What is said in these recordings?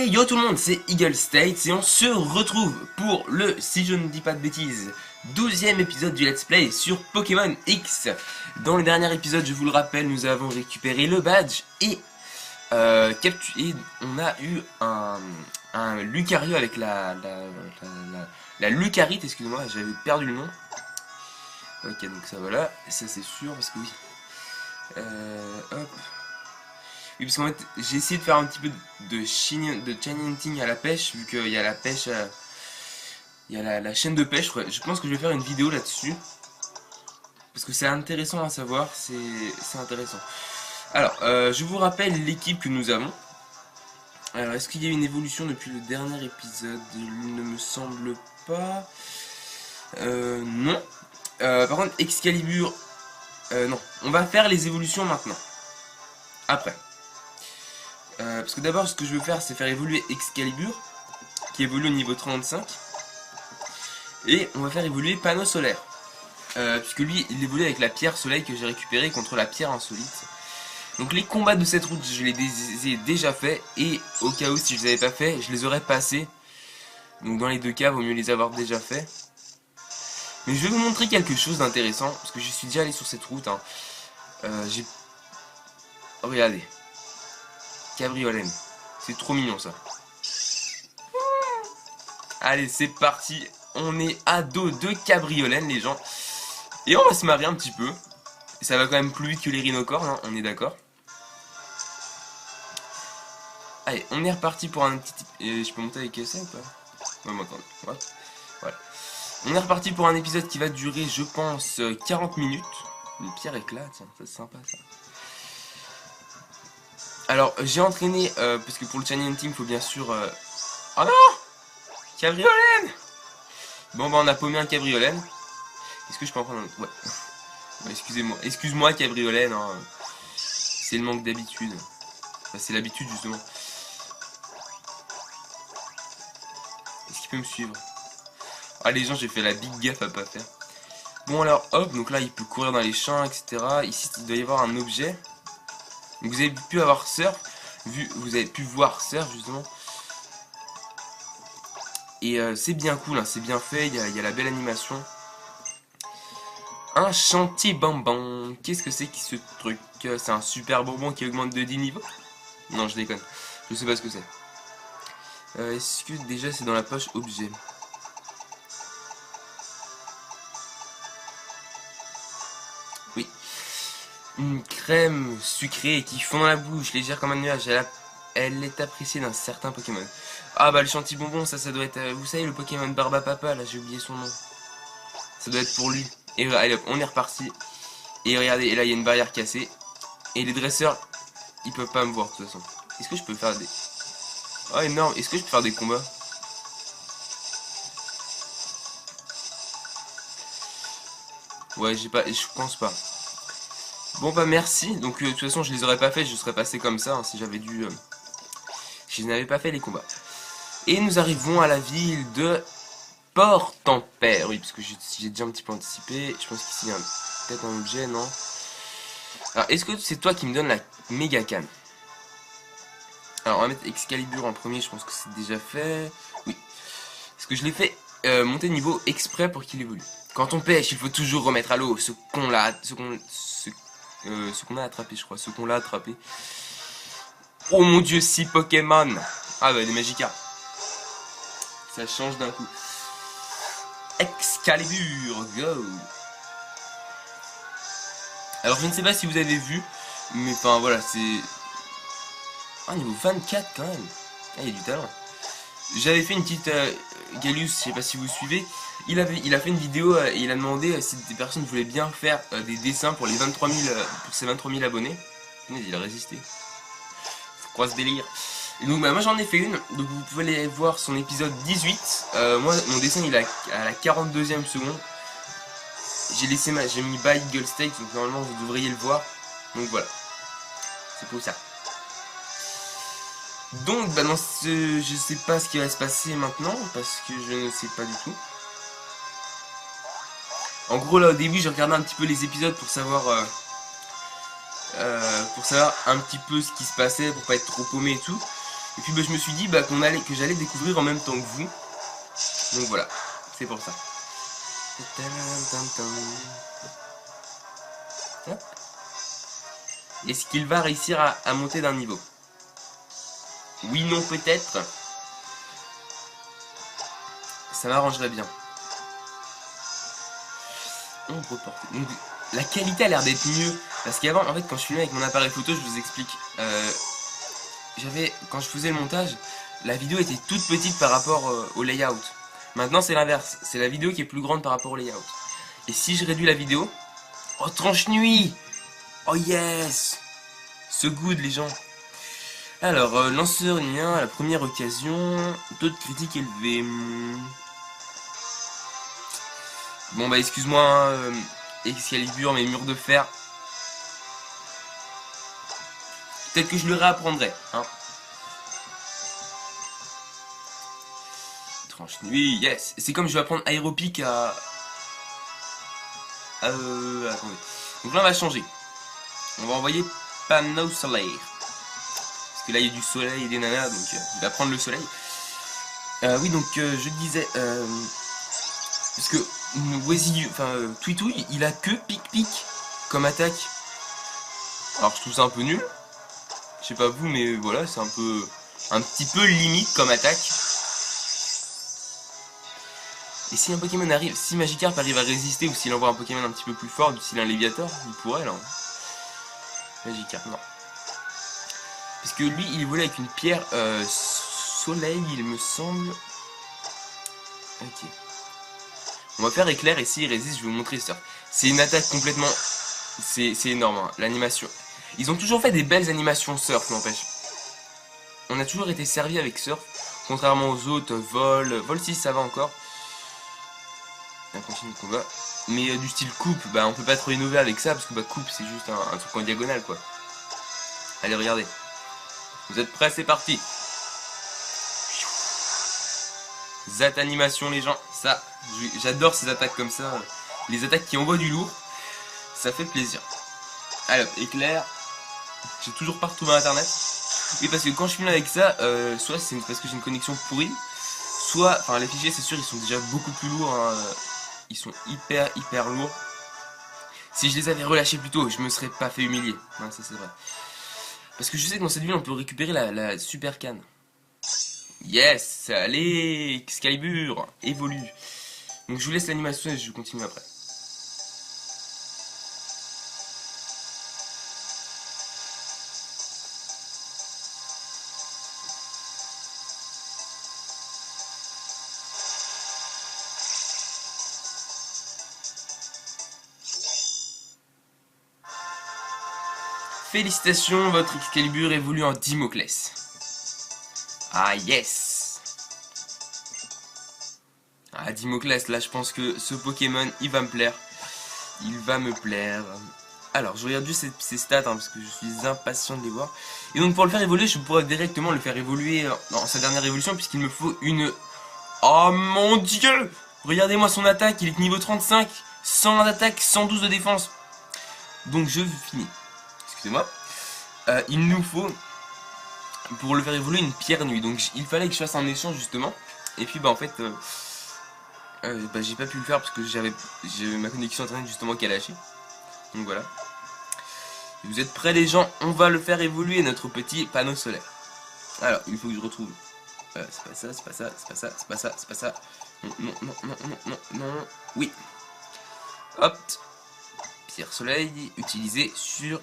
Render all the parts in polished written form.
yo tout le monde, c'est Eagle State et on se retrouve pour le, si je ne dis pas de bêtises, 12e épisode du Let's Play sur Pokémon X. Dans le dernier épisode, je vous le rappelle, nous avons récupéré le badge et on a eu un Lucario avec la Lucarite, excusez-moi, j'avais perdu le nom. Ok, donc ça voilà, ça c'est sûr parce que oui. Hop. Oui, parce qu'en fait, j'ai essayé de faire un petit peu de chain hunting à la pêche, vu qu'il y a la pêche, il y a la chaîne de pêche. Je pense que je vais faire une vidéo là-dessus, parce que c'est intéressant à savoir, c'est intéressant. Alors, je vous rappelle l'équipe que nous avons. Alors, est-ce qu'il y a une évolution depuis le dernier épisode? Il ne me semble pas. Non. Par contre, Excalibur... non, on va faire les évolutions maintenant. Après. Parce que d'abord, ce que je veux faire, c'est faire évoluer Excalibur, qui évolue au niveau 35. Et on va faire évoluer Panneau Solaire. Puisque lui, il évolue avec la pierre soleil que j'ai récupérée contre la pierre insolite. Donc les combats de cette route, je les ai déjà fait. Et au cas où, si je les avais pas fait, je les aurais passés. Donc dans les deux cas, vaut mieux les avoir déjà fait. Mais je vais vous montrer quelque chose d'intéressant. Parce que je suis déjà allé sur cette route. Hein. Oh, regardez. Cabriolène. C'est trop mignon ça. Allez, c'est parti. On est à dos de Cabriolène, les gens. Et on va se marrer un petit peu. Ça va quand même plus vite que les rhinocornes, hein, on est d'accord. Allez, on est reparti pour un petit... je peux monter avec ça ou pas? Ouais, mais attendez. Ouais. Voilà. On est reparti pour un épisode qui va durer, je pense, 40 minutes. Une pierre éclate, tiens, c'est sympa ça. Alors, j'ai entraîné, parce que pour le chain hunting, il faut bien sûr... Oh non! Cabriolène! Bon, bah, on a paumé un Cabriolène. Est-ce que je peux en prendre un autre? Ouais. Bah, excusez-moi. Excuse-moi, Cabriolène. Hein. C'est le manque d'habitude. Enfin, c'est l'habitude, justement. Est-ce qu'il peut me suivre? Ah, les gens, j'ai fait la big gaffe à pas faire. Bon, alors, hop. Donc là, il peut courir dans les champs, etc. Ici, il doit y avoir un objet. Donc vous avez pu avoir surf, vous avez pu voir surf justement. Et c'est bien cool, hein, c'est bien fait, il y a la belle animation. Un chantier bambam. Qu'est-ce que c'est que ce truc? C'est un super bonbon qui augmente de 10 niveaux? Non, je déconne. Je sais pas ce que c'est. Est-ce que déjà c'est dans la poche objet? Oui. Une crème sucrée qui fond dans la bouche, légère comme un nuage. Elle est appréciée d'un certain Pokémon. Ah bah le chantier bonbon, ça doit être... vous savez le Pokémon Barbapapa, là j'ai oublié son nom. Ça doit être pour lui. Et allez hop, on est reparti. Et regardez, et là il y a une barrière cassée. Et les dresseurs, ils peuvent pas me voir de toute façon. Est-ce que je peux faire des... Oh énorme, est-ce que je peux faire des combats? Ouais, je pense pas. Bon bah merci, donc de toute façon je les aurais pas fait, je serais passé comme ça hein, si j'avais dû... si je n'avais pas fait les combats. Et nous arrivons à la ville de Port-en-Père, oui parce que j'ai déjà un petit peu anticipé, je pense qu'ici il y a peut-être un objet, non? Alors est-ce que c'est toi qui me donne la méga canne? Alors on va mettre Excalibur en premier, je pense que c'est déjà fait, oui. Parce que je l'ai fait monter de niveau exprès pour qu'il évolue. Quand on pêche, il faut toujours remettre à l'eau ce qu'on a attrapé, je crois. Ce qu'on l'a attrapé. Oh mon dieu, 6 Pokémon. Ah bah des Magikarp. Ça change d'un coup. Excalibur, go. Alors je ne sais pas si vous avez vu, mais enfin voilà, c'est... Ah, niveau 24 quand même. Ah, il y a du talent. J'avais fait une petite... Galus, je sais pas si vous suivez. Il a fait une vidéo et il a demandé si des personnes voulaient bien faire des dessins pour les 23 000, pour ses 23 000 abonnés. Il a résisté. C'est quoi ce délire? Et donc bah, moi j'en ai fait une, donc vous pouvez aller voir son épisode 18. Moi mon dessin il est à la 42e seconde. J'ai mis by Eagle State, donc normalement vous devriez le voir. Donc voilà. C'est pour ça. Donc bah je sais pas ce qui va se passer maintenant, parce que je ne sais pas du tout. En gros là au début j'ai regardé un petit peu les épisodes pour savoir un petit peu ce qui se passait, pour pas être trop paumé et tout. Et puis bah, je me suis dit bah, que j'allais découvrir en même temps que vous. Donc voilà, c'est pour ça. Est-ce qu'il va réussir à monter d'un niveau? Oui, non, peut-être. Ça m'arrangerait bien. On reporte. Donc, la qualité a l'air d'être mieux. Parce qu'avant, en fait, quand je filmais avec mon appareil photo, je vous explique. Quand je faisais le montage, la vidéo était toute petite par rapport au layout. Maintenant, c'est l'inverse. C'est la vidéo qui est plus grande par rapport au layout. Et si je réduis la vidéo... Oh, tranche nuit! Oh yes! So good, les gens. Alors, lanceur lien à la première occasion. Taux de critique élevé. Bon, bah, excuse-moi, hein, Excalibur, mes murs de fer. Peut-être que je le réapprendrai, hein. Tranche nuit, yes. C'est comme je vais apprendre aéropique à... attendez. Donc là, on va changer. On va envoyer panneau solaire. Parce que là, il y a du soleil et des nanas, donc il va prendre le soleil. Oui, donc je disais... parce que Twitouille, il a que pic-pic comme attaque. Alors, je trouve ça un peu nul. Je sais pas vous, mais voilà, c'est un petit peu limite comme attaque. Et si un Pokémon arrive, si Magikarp arrive à résister, ou s'il envoie un Pokémon un petit peu plus fort, du style un Léviator, il pourrait là. Magikarp, non. Parce que lui, il volait avec une pierre soleil, il me semble. Ok. On va faire éclair, et s'il résiste, je vais vous montrer ça. C'est une attaque complètement... C'est énorme, hein, l'animation. Ils ont toujours fait des belles animations surf, n'empêche. On a toujours été servi avec surf, contrairement aux autres, vol 6 ça va encore. On continue le combat. Mais du style coupe, bah on peut pas trop innover avec ça, parce que bah coupe c'est juste un truc en diagonale quoi. Allez regardez. Vous êtes prêts, c'est parti. Zat animation les gens, ça, j'adore ces attaques comme ça. Les attaques qui envoient du lourd, ça fait plaisir. Allez hop, éclair. J'ai toujours pas retrouvé internet. Oui parce que quand je filme avec ça, soit c'est parce que j'ai une connexion pourrie, soit, enfin les fichiers c'est sûr ils sont déjà beaucoup plus lourds, hein. Ils sont hyper lourds. Si je les avais relâchés plus tôt, je me serais pas fait humilier. Ouais, ça c'est vrai. Parce que je sais que dans cette ville on peut récupérer la super canne. Yes, allez, Excalibur, évolue. Donc je vous laisse l'animation et je continue après. Félicitations, votre Excalibur évolue en Dimoclès. Ah yes. Ah Dimoclès, là je pense que ce Pokémon il va me plaire. Il va me plaire. Alors je regarde juste ses stats hein, parce que je suis impatient de les voir. Et donc pour le faire évoluer, je pourrais directement le faire évoluer dans sa dernière évolution puisqu'il me faut une... Oh mon dieu. Regardez-moi son attaque, il est niveau 35. 100 d'attaque, 112 de défense. Donc je finis. Excusez-moi. Il nous faut... pour le faire évoluer une pierre nuit. Donc il fallait que je fasse un échange justement. Et puis bah en fait j'ai pas pu le faire parce que j'ai ma connexion internet justement qui a lâché. Donc voilà. Vous êtes prêts les gens? On va le faire évoluer notre petit panneau solaire. Alors il faut que je retrouve. C'est pas ça, c'est pas ça, c'est pas ça, c'est pas ça, c'est pas ça. Non. Oui. Hop. Pierre soleil utilisée sur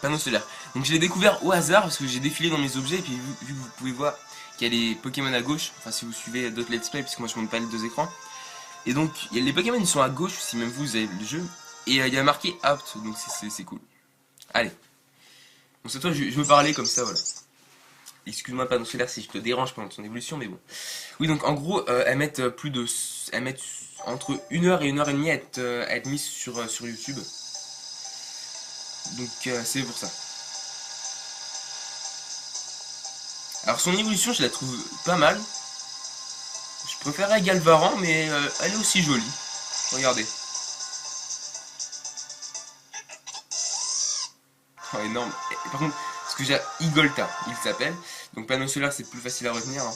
panneau solaire. Donc je l'ai découvert au hasard parce que j'ai défilé dans mes objets et puis vu que vous pouvez voir qu'il y a les Pokémon à gauche, enfin si vous suivez d'autres let's play puisque moi je monte pas les deux écrans. Et donc les Pokémon ils sont à gauche si même vous avez le jeu et il y a marqué out donc c'est cool. Allez. Donc cette fois je me parlais comme ça voilà. Excuse-moi panneau solaire si je te dérange pendant ton évolution mais bon. Oui donc en gros elles mettent entre 1 heure et 1 heure et demie à être mises sur YouTube. Donc c'est pour ça. Alors son évolution je la trouve pas mal. Je préférais Galvaran mais elle est aussi jolie. Regardez. Oh énorme. Et, par contre, ce que j'ai Igolta, il s'appelle. Donc panneau solaire c'est plus facile à retenir. Hein.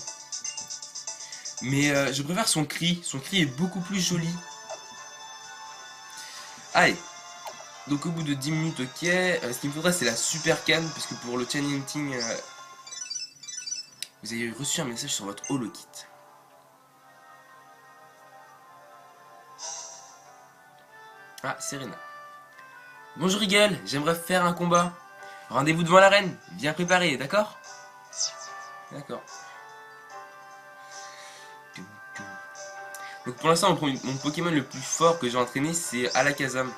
Mais je préfère son cri. Son cri est beaucoup plus joli. Allez. Donc au bout de 10 minutes, ok. Ce qu'il me faudrait c'est la super canne. Parce que pour le chain hunting, vous avez reçu un message sur votre holokit. Ah, Serena. Bonjour Eagle, j'aimerais faire un combat. Rendez-vous devant l'arène, bien préparé, d'accord? D'accord. Donc pour l'instant, mon Pokémon le plus fort que j'ai entraîné, c'est Alakazam.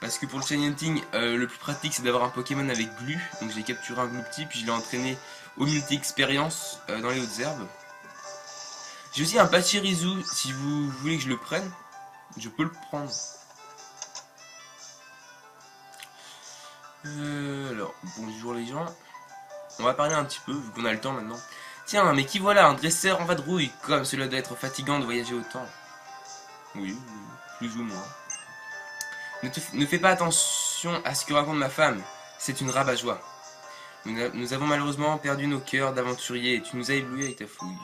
Parce que pour le Chain Hunting, le plus pratique, c'est d'avoir un Pokémon avec Glu. Donc j'ai capturé un Gluepty, puis je l'ai entraîné au multi-expérience dans les hautes herbes. J'ai aussi un Pachirisu, si vous voulez que je le prenne, je peux le prendre. Alors, bonjour les gens. On va parler un petit peu, vu qu'on a le temps maintenant. Tiens, mais qui voilà, un dresseur en vadrouille, comme cela doit être fatigant de voyager autant. Oui, plus ou moins. Ne fais pas attention à ce que raconte ma femme, c'est une rabat-joie. Nous avons malheureusement perdu nos cœurs d'aventuriers et tu nous as éblouis avec ta fouille.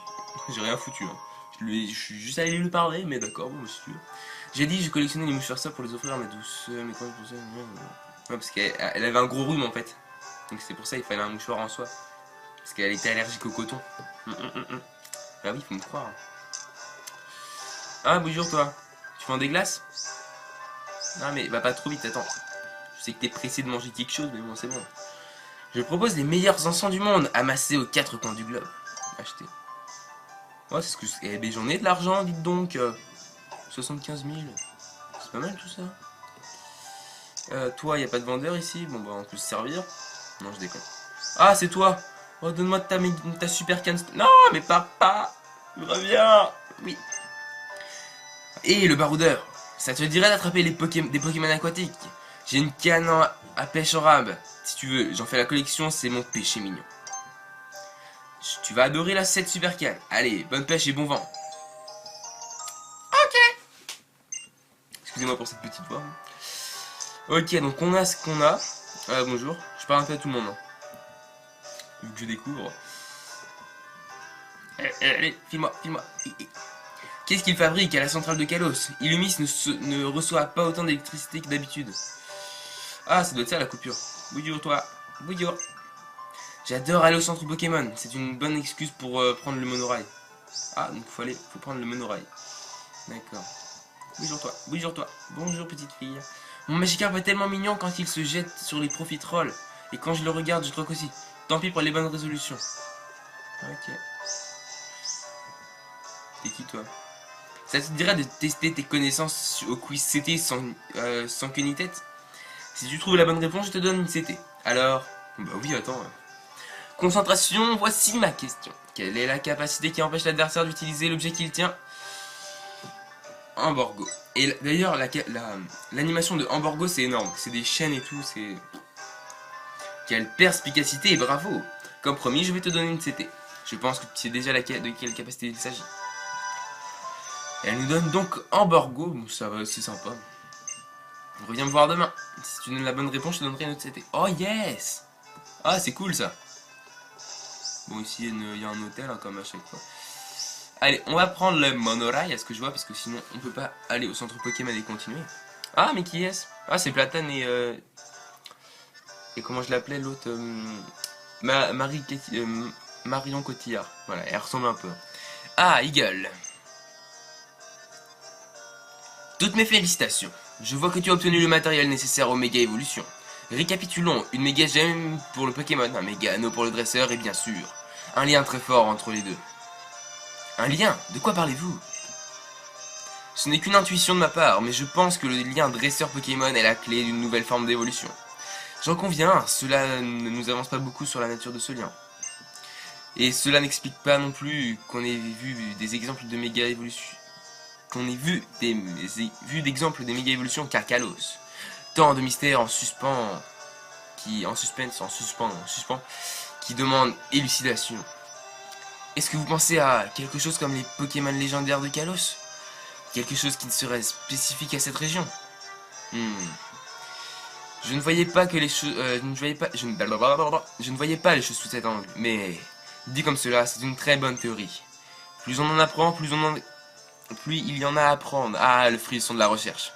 J'ai rien foutu, hein. Je suis juste allé lui parler, mais d'accord, bon, monsieur. J'ai dit, je collectionnais les mouchoirs ça pour les offrir à ma douce. Mais quand je pensais. Ouais, parce qu'elle avait un gros rhume en fait. Donc c'est pour ça qu'il fallait un mouchoir en soi. Parce qu'elle était allergique au coton. Ah oui, faut me croire. Ah, bonjour toi. Tu vends des glaces? Non mais va pas trop vite, attends. Je sais que t'es pressé de manger quelque chose, mais bon, c'est bon. Je propose les meilleurs encens du monde, amassés aux 4 coins du globe. Acheter. Ouais, c'est ce que... Eh ben j'en ai de l'argent, dites donc. 75 000. C'est pas mal tout ça. Toi, y a pas de vendeur ici? Bon bah on peut se servir. Non, je déconne. Ah, c'est toi. Oh, donne-moi ta super canne. Non, mais papa, reviens. Oui. Et le baroudeur, ça te dirait d'attraper des Pokémon aquatiques? J'ai une canne à pêche en rab. Si tu veux, j'en fais la collection, c'est mon péché mignon. Tu vas adorer la 7 super canne. Allez, bonne pêche et bon vent. Ok. Excusez-moi pour cette petite voix. Ok, donc on a ce qu'on a. Bonjour, je parle un peu à tout le monde. Hein. Vu que je découvre. Allez, file-moi, file-moi. Qu'est-ce qu'il fabrique à la centrale de Kalos? Illumis ne reçoit pas autant d'électricité que d'habitude. Ah, ça doit être ça la coupure. Bonjour toi. Bonjour. J'adore aller au centre Pokémon. C'est une bonne excuse pour prendre le monorail. Ah, donc faut prendre le monorail. D'accord. Bonjour toi. Bonjour toi. Bonjour petite fille. Mon Magikarp est tellement mignon quand il se jette sur les profiteroles. Et quand je le regarde, je croque aussi. Tant pis pour les bonnes résolutions. Ok. T'es qui toi? Ça te dirait de tester tes connaissances au quiz CT sans queue ni tête? Si tu trouves la bonne réponse, je te donne une CT. Alors, bah oui, attends. Concentration, voici ma question. Quelle est la capacité qui empêche l'adversaire d'utiliser l'objet qu'il tient? Amborgo. Et d'ailleurs, l'animation de Amborgo, c'est énorme. C'est des chaînes et tout, c'est... Quelle perspicacité et bravo! Comme promis, je vais te donner une CT. Je pense que tu sais déjà de quelle capacité il s'agit. Elle nous donne donc Amborgo. Bon, ça va, c'est sympa. Reviens me voir demain. Si tu donnes la bonne réponse, je te donnerai une autre CT. Oh yes! Ah, c'est cool ça. Bon, ici, il y a un hôtel, hein, comme à chaque fois. Allez, on va prendre le monorail, à ce que je vois, parce que sinon, on peut pas aller au centre Pokémon et continuer. Ah, mais qui est-ce? Ah, c'est Platane et... Et comment je l'appelais, l'autre Marion Cotillard. Voilà, elle ressemble un peu. Ah, Eagle. Toutes mes félicitations. Je vois que tu as obtenu le matériel nécessaire aux méga évolutions. Récapitulons, une méga gemme pour le Pokémon, un méga anneau pour le dresseur et bien sûr, un lien très fort entre les deux. Un lien? De quoi parlez-vous? Ce n'est qu'une intuition de ma part, mais je pense que le lien dresseur Pokémon est la clé d'une nouvelle forme d'évolution. J'en conviens, cela ne nous avance pas beaucoup sur la nature de ce lien. Et cela n'explique pas non plus qu'on ait vu des exemples de méga évolution. Qu'on ait vu d'exemples des méga évolutions car Kalos. Tant de mystères en suspens, qui demandent élucidation. Est-ce que vous pensez à quelque chose comme les Pokémon légendaires de Kalos? Quelque chose qui serait spécifique à cette région? Je ne voyais pas que les choses, je ne voyais pas les choses sous cet angle, mais Dit comme cela, c'est une très bonne théorie. Plus on en apprend, plus il y en a à apprendre. Ah, le frisson de la recherche.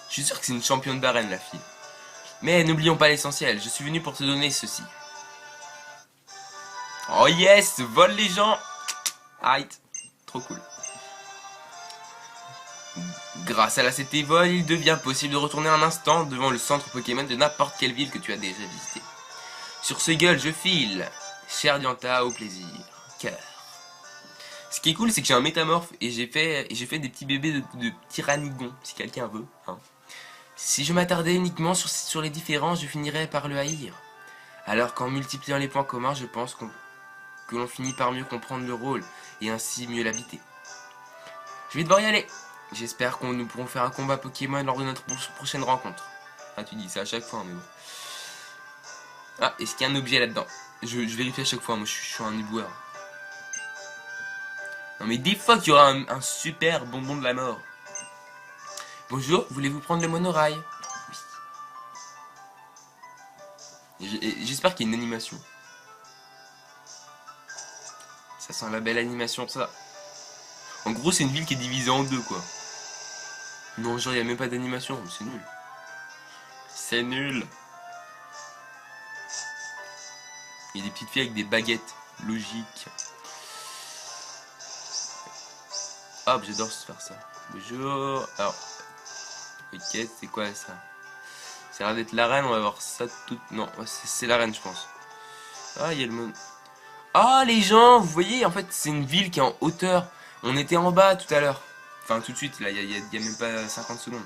Je suis sûr que c'est une championne d'arène, la fille. Mais n'oublions pas l'essentiel, je suis venu pour te donner ceci. Oh yes, vole les gens. Aïe, trop cool. Grâce à la CT Vol, il devient possible de retourner un instant devant le centre Pokémon de n'importe quelle ville que tu as déjà visité. Sur ce gueule, je file. Cher Dianta, au plaisir. Cœur. Ce qui est cool, c'est que j'ai un métamorphe et j'ai fait des petits bébés de Tyrannigon, si quelqu'un veut. Hein. Si je m'attardais uniquement sur les différences, je finirais par le haïr. Alors qu'en multipliant les points communs, je pense que l'on finit par mieux comprendre le rôle et ainsi mieux l'habiter. Je vais devoir y aller. J'espère que nous pourrons faire un combat Pokémon lors de notre prochaine rencontre. Ah, tu dis ça à chaque fois, mais bon. Ah, est-ce qu'il y a un objet là-dedans? Je vérifie à chaque fois, moi je suis un éboueur. Non mais des fois qu'il y aura un super bonbon de la mort. Bonjour, voulez-vous prendre le monorail? Oui. J'espère qu'il y a une animation. Ça sent la belle animation, ça. En gros, c'est une ville qui est divisée en deux, quoi. Non, genre, il n'y a même pas d'animation, c'est nul. C'est nul. Il y a des petites filles avec des baguettes. Logique. Hop, j'adore faire ça. Bonjour. Alors, ok, c'est quoi ça? Ça a l'air d'être l'arène, on va voir ça tout... Non, c'est l'arène, je pense. Ah, il y a le monde. Ah, les gens, vous voyez, en fait, c'est une ville qui est en hauteur. On était en bas tout à l'heure. Enfin, tout de suite, là, il y a même pas 50 secondes.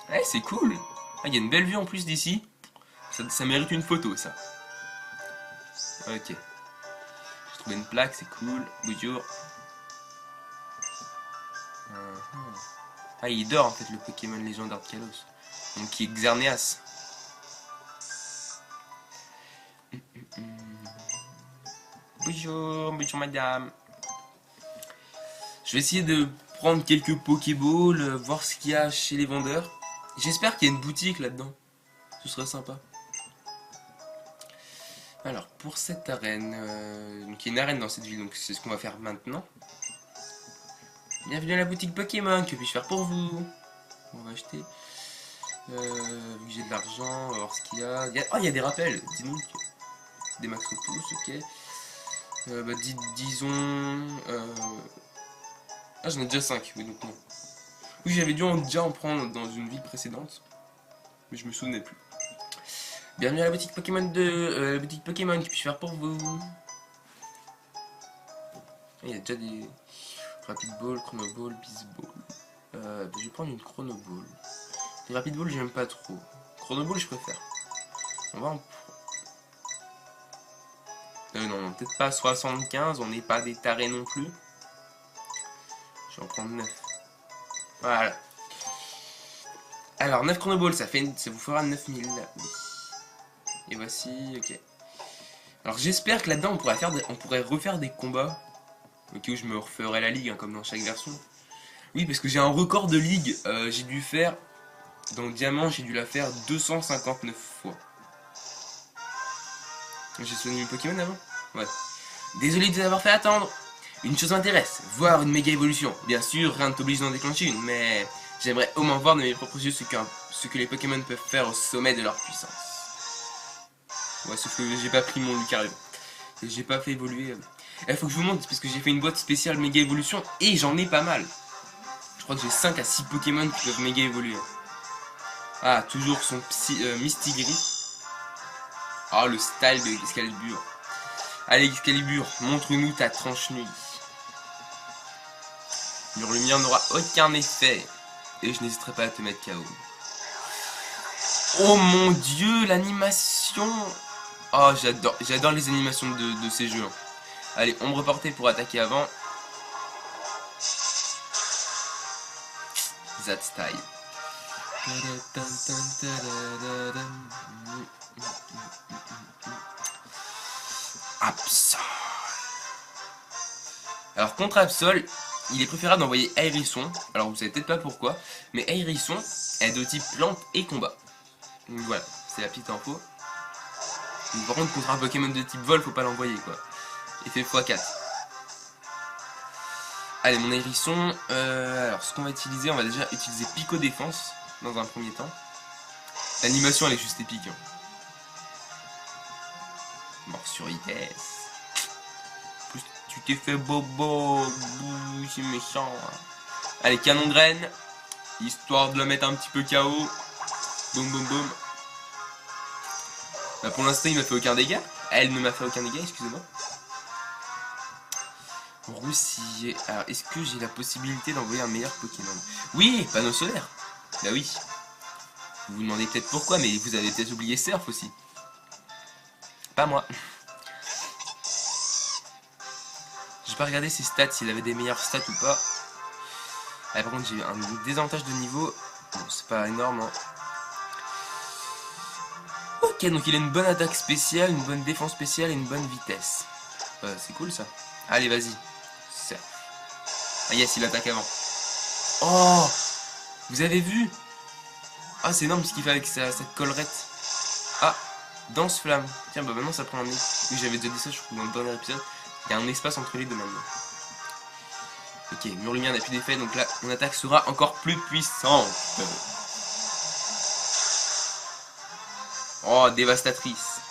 Ouais, c'est cool. Ah, il y a une belle vue en plus d'ici. Ça mérite une photo, ça. Ok. J'ai trouvé une plaque, c'est cool. Bonjour. Ah, il dort en fait le Pokémon légendaire de Kalos. Donc qui est Xerneas. Bonjour, bonjour madame. Je vais essayer de prendre quelques Pokéballs, voir ce qu'il y a chez les vendeurs. J'espère qu'il y a une boutique là-dedans. Ce serait sympa. Alors, pour cette arène, donc il y a une arène dans cette ville, donc c'est ce qu'on va faire maintenant. Bienvenue à la boutique Pokémon, que puis-je faire pour vous? On va acheter. Vu que j'ai de l'argent, on va voir ce qu'il y a. Oh, il y a des rappels, dis donc. Des max pouces, ok. Disons... Ah, j'en ai déjà 5, oui, donc non. Oui, j'avais dû déjà en prendre dans une ville précédente. Mais je me souvenais plus. Bienvenue à la boutique Pokémon la boutique Pokémon, que puis-je faire pour vous? Il y a déjà des... Rapid Ball, Chrono Ball, Beast Ball. Je vais prendre une Chrono Ball. Les Rapid Ball, j'aime pas trop. Chrono Ball, je préfère. On va en... non, peut-être pas 75, on n'est pas des tarés non plus. Je vais en prendre 9. Voilà. Alors, 9 Chrono Ball, ça vous fera 9000. Oui. Et voici, ok. Alors, j'espère que là-dedans, on pourrait refaire des combats. Ok, où je me referai la ligue, hein, comme dans chaque version. Oui, parce que j'ai un record de ligue. J'ai dû faire... Dans le diamant, j'ai dû la faire 259 fois. J'ai soigné mes Pokémon avant? Ouais. Désolé de vous avoir fait attendre. Une chose m'intéresse, voir une méga évolution. Bien sûr, rien ne t'oblige d'en déclencher une, mais j'aimerais au moins voir de mes propres yeux ce que les Pokémon peuvent faire au sommet de leur puissance. Ouais, sauf que j'ai pas pris mon Lucario. Et j'ai pas fait évoluer... Il faut que je vous montre, parce que j'ai fait une boîte spéciale méga évolution, et j'en ai pas mal. Je crois que j'ai 5 à 6 Pokémon qui peuvent méga évoluer. Ah, toujours son Mistigris. Ah, le style de Excalibur. Allez, Excalibur, montre-nous ta tranche nuit. Le mien n'aura aucun effet. Et je n'hésiterai pas à te mettre KO. Oh mon dieu, l'animation. Oh, j'adore les animations de ces jeux. Allez, ombre portée pour attaquer avant. That style. Absol. Alors contre Absol, il est préférable d'envoyer Hérisson. Alors vous savez peut-être pas pourquoi, mais Hérisson est de type plante et combat. Donc voilà, c'est la petite info. Mais par contre, contre un Pokémon de type vol, faut pas l'envoyer quoi. Effet x4. Allez, mon hérisson. Alors, ce qu'on va utiliser, on va déjà utiliser Pico Défense dans un premier temps. L'animation, elle est juste épique. Hein. Morsure yes. Plus tu t'es fait bobo. C'est méchant. Allez, canon graine. Histoire de le mettre un petit peu KO. Boum boum boum. Bah, pour l'instant, il m'a fait aucun dégât. Elle ne m'a fait aucun dégât, excusez-moi. Roussillé. Alors, est-ce que j'ai la possibilité d'envoyer un meilleur Pokémon? Oui, panneau solaire. Bah oui. Vous vous demandez peut-être pourquoi, mais vous avez peut-être oublié Surf aussi. Pas moi. J'ai pas regardé ses stats, s'il avait des meilleures stats ou pas. Ah, par contre, j'ai un désavantage de niveau. Bon, c'est pas énorme. Hein. Ok, donc il a une bonne attaque spéciale, une bonne défense spéciale et une bonne vitesse. C'est cool ça. Allez, vas-y. Surf. Ah yes, il attaque avant. Oh! Vous avez vu? Ah, c'est énorme ce qu'il fait avec sa collerette. Ah, danse flamme. Tiens, bah maintenant ça prend un nez. Oui, j'avais déjà dit ça, je trouve, dans le dernier épisode. Il y a un espace entre les deux maintenant. Ok, mur lumière n'a plus d'effet, donc là, mon attaque sera encore plus puissante. Oh, dévastatrice.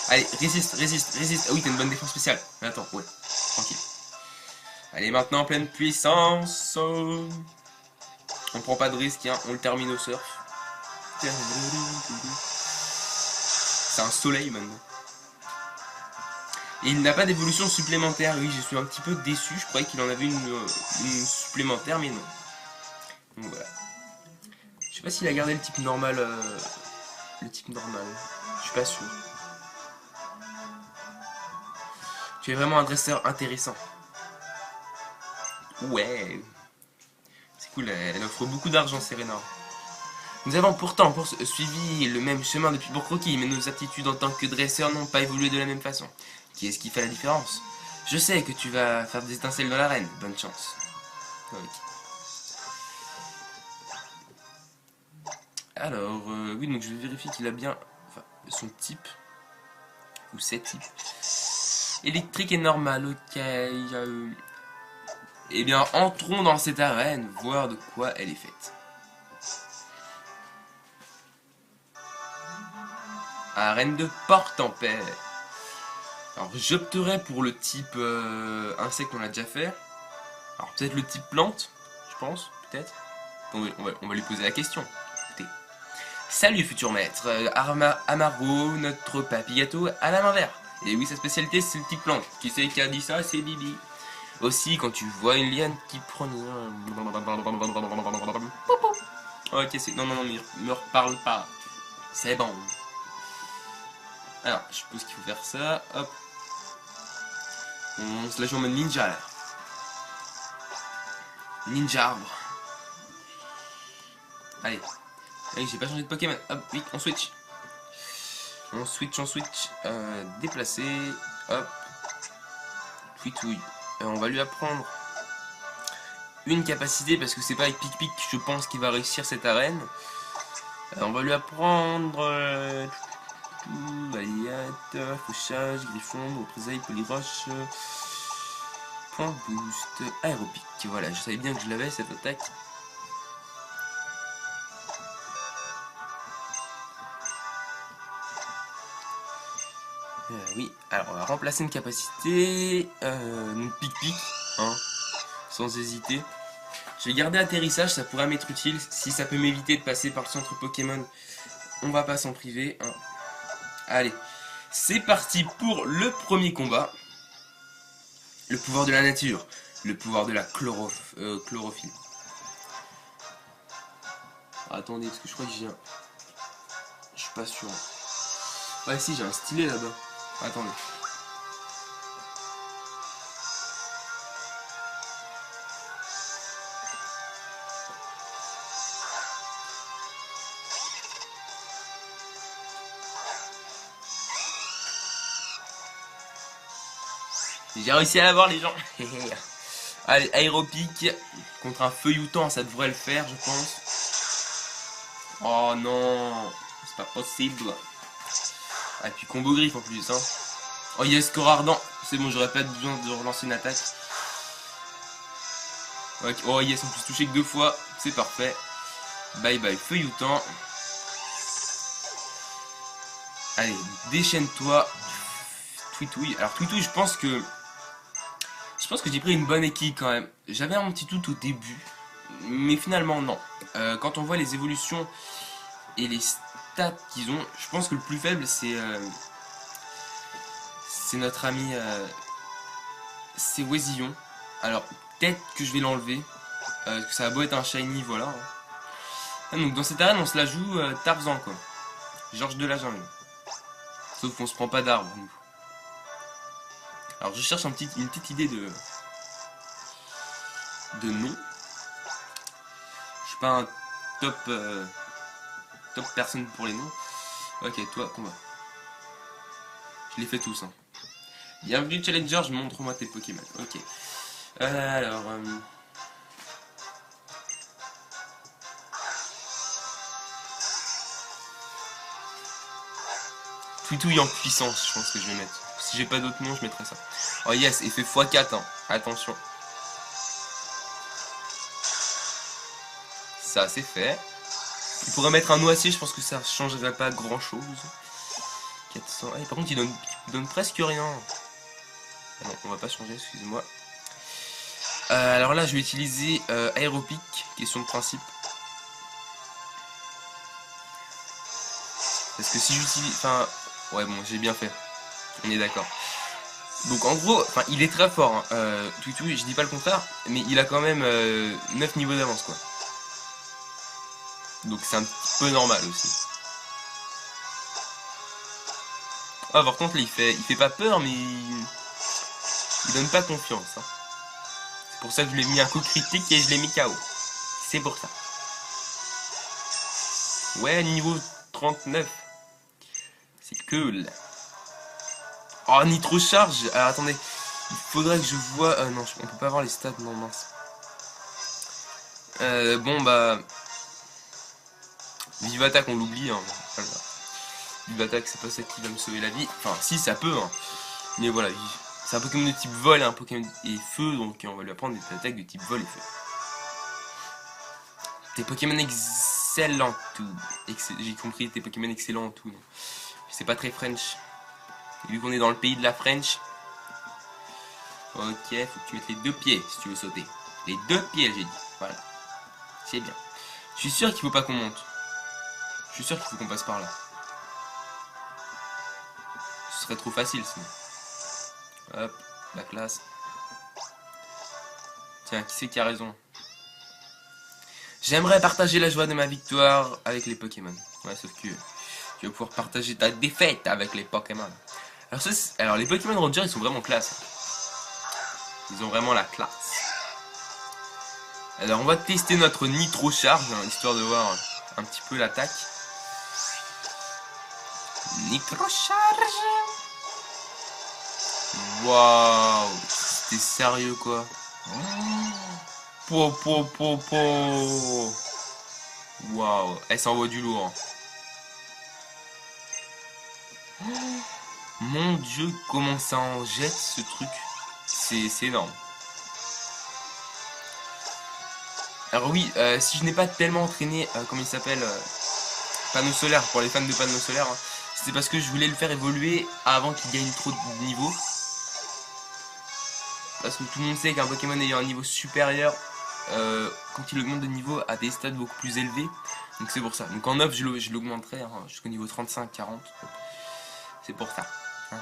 Allez, résiste, résiste, résiste. Ah oui, t'as une bonne défense spéciale. Mais attends, ouais, tranquille. Allez, maintenant en pleine puissance. On prend pas de risque, hein, on le termine au surf. C'est un soleil maintenant. Et il n'a pas d'évolution supplémentaire. Oui, je suis un petit peu déçu. Je croyais qu'il en avait une supplémentaire, mais non. Donc voilà. Je sais pas s'il a gardé le type normal. Le type normal. Je suis pas sûr. Tu es vraiment un dresseur intéressant. Ouais. C'est cool, elle offre beaucoup d'argent, Serena. Nous avons pourtant suivi le même chemin depuis pour Croquis, mais nos aptitudes en tant que dresseur n'ont pas évolué de la même façon. Qui est-ce qui fait la différence? Je sais que tu vas faire des étincelles dans l'arène. Bonne chance. Okay. Alors, oui, donc je vais vérifier qu'il a bien son type. Ou ses types. Électrique et normal, ok. Eh bien, entrons dans cette arène, voir de quoi elle est faite. Arène de Port-en-Paix. Alors, j'opterais pour le type insecte, on l'a déjà fait. Alors, peut-être le type plante, je pense, peut-être. On va lui poser la question. Écoutez. Salut, futur maître. Amaro, notre papy gâteau à la main verte. Et oui, sa spécialité, c'est le type plante. Qui c'est qui a dit ça? C'est Bibi. Aussi, quand tu vois une liane qui prend... Ok, c'est... Non, me reparle pas. C'est bon. Alors, je suppose qu'il faut faire ça. Hop. On se la joue en mode ninja, là. Ninja arbre. Allez. Allez, j'ai pas changé de Pokémon. Hop, vite, on switch. On switch. Déplacer. Hop. Twitouille. On va lui apprendre une capacité parce que c'est pas avec Pic-Pic, je pense, qu'il va réussir cette arène. On va lui apprendre balayette, fauchage, griffon, représailles, polyroche, point boost, aéropique. Voilà, je savais bien que je l'avais cette attaque. Oui, alors on va remplacer une capacité, Pic-Pic, hein, sans hésiter. Je vais garder atterrissage, ça pourrait m'être utile. Si ça peut m'éviter de passer par le centre Pokémon, on va pas s'en priver. Hein. Allez, c'est parti pour le premier combat. Le pouvoir de la nature, le pouvoir de la chlorophylle. Ah, attendez, parce que je crois que j'ai un... Je suis pas sûr. Ouais, si, j'ai un stylet là-bas. Attendez. J'ai réussi à l'avoir, les gens. Allez, aéropique contre un feuilloutant, ça devrait le faire, je pense. Oh non, c'est pas possible. Ah, et puis combo griffe en plus, hein. Oh yes, corps ardent. C'est bon, j'aurais pas besoin de relancer une attaque. Ok. Oh yes, on peut se toucher que 2 fois. C'est parfait. Bye bye, feuilletant. Allez, déchaîne-toi. Twitouille. Alors Twitouille, je pense que j'ai pris une bonne équipe quand même. J'avais un petit doute au début, mais finalement non. Quand on voit les évolutions et les stats qu'ils ont, je pense que le plus faible c'est notre ami c'est Wesillon. Alors peut-être que je vais l'enlever, parce que ça a beau être un shiny, voilà. Ah, donc dans cette arène on se la joue Tarzan quoi. Georges de la jungle. Sauf qu'on se prend pas d'arbre nous. Alors je cherche une petite idée de nom. Je suis pas un top personne pour les noms. Ok, toi, combat. Je les fais tous. Hein. Bienvenue Challenger, montre-moi tes Pokémon. Ok. Alors... Twitouille en puissance, je pense que je vais mettre. Si j'ai pas d'autres noms, je mettrai ça. Oh yes, effet x4, hein. Attention. Ça, c'est fait. Il pourrait mettre un noisier, je pense que ça changerait pas grand chose. 400. Ah, par contre, il donne presque rien. Ah non, on va pas changer, excusez-moi. Alors là, je vais utiliser Aéropic, question de principe. Parce que si j'utilise... Enfin, ouais, bon, j'ai bien fait. On est d'accord. Donc en gros, enfin, il est très fort. Hein. Twitouille, je dis pas le contraire, mais il a quand même 9 niveaux d'avance, quoi. Donc c'est un petit peu normal aussi. Ah, par contre, là, il fait pas peur, mais il donne pas confiance. Hein. C'est pour ça que je lui ai mis un coup critique et je l'ai mis KO. C'est pour ça. Ouais, niveau 39. C'est cool. Oh, Nitro Charge. Alors, attendez. Il faudrait que je vois... non, on peut pas voir les stats. Non, mince. Bon, bah... Vive Attaque, on l'oublie. Hein. Voilà. Vive Attaque, c'est pas ça qui va me sauver la vie. Enfin, si, ça peut. Hein. Mais voilà, c'est un Pokémon de type vol et un Pokémon et feu. Donc, on va lui apprendre des attaques de type vol et feu. Tes Pokémon excellents, tout. J'ai compris, tes Pokémon excellents, tout. C'est pas très French. Et vu qu'on est dans le pays de la French. Ok, faut que tu mettes les 2 pieds si tu veux sauter. Les 2 pieds, j'ai dit. Voilà. C'est bien. Je suis sûr qu'il faut pas qu'on monte. Je suis sûr qu'il faut qu'on passe par là. Ce serait trop facile sinon. Hop, la classe. Tiens, qui c'est qui a raison? J'aimerais partager la joie de ma victoire avec les Pokémon. Ouais, sauf que tu vas pouvoir partager ta défaite avec les Pokémon. Alors les Pokémon Ranger, ils sont vraiment classe. Ils ont vraiment la classe. Alors on va tester notre Nitro Charge, hein, histoire de voir un petit peu l'attaque. Nitro Charge. Waouh, c'était sérieux quoi. Waouh, elle s'envoie du lourd. Mon dieu, comment ça en jette ce truc. C'est énorme. Alors oui, si je n'ai pas tellement entraîné, comment il s'appelle, panneau solaire, pour les fans de panneau solaire, hein, c'est parce que je voulais le faire évoluer avant qu'il gagne trop de niveau. Parce que tout le monde sait qu'un Pokémon ayant un niveau supérieur, quand il augmente de niveau, a des stats beaucoup plus élevés. Donc c'est pour ça. Donc en off, je l'augmenterai hein, jusqu'au niveau 35-40. C'est pour ça. Hein.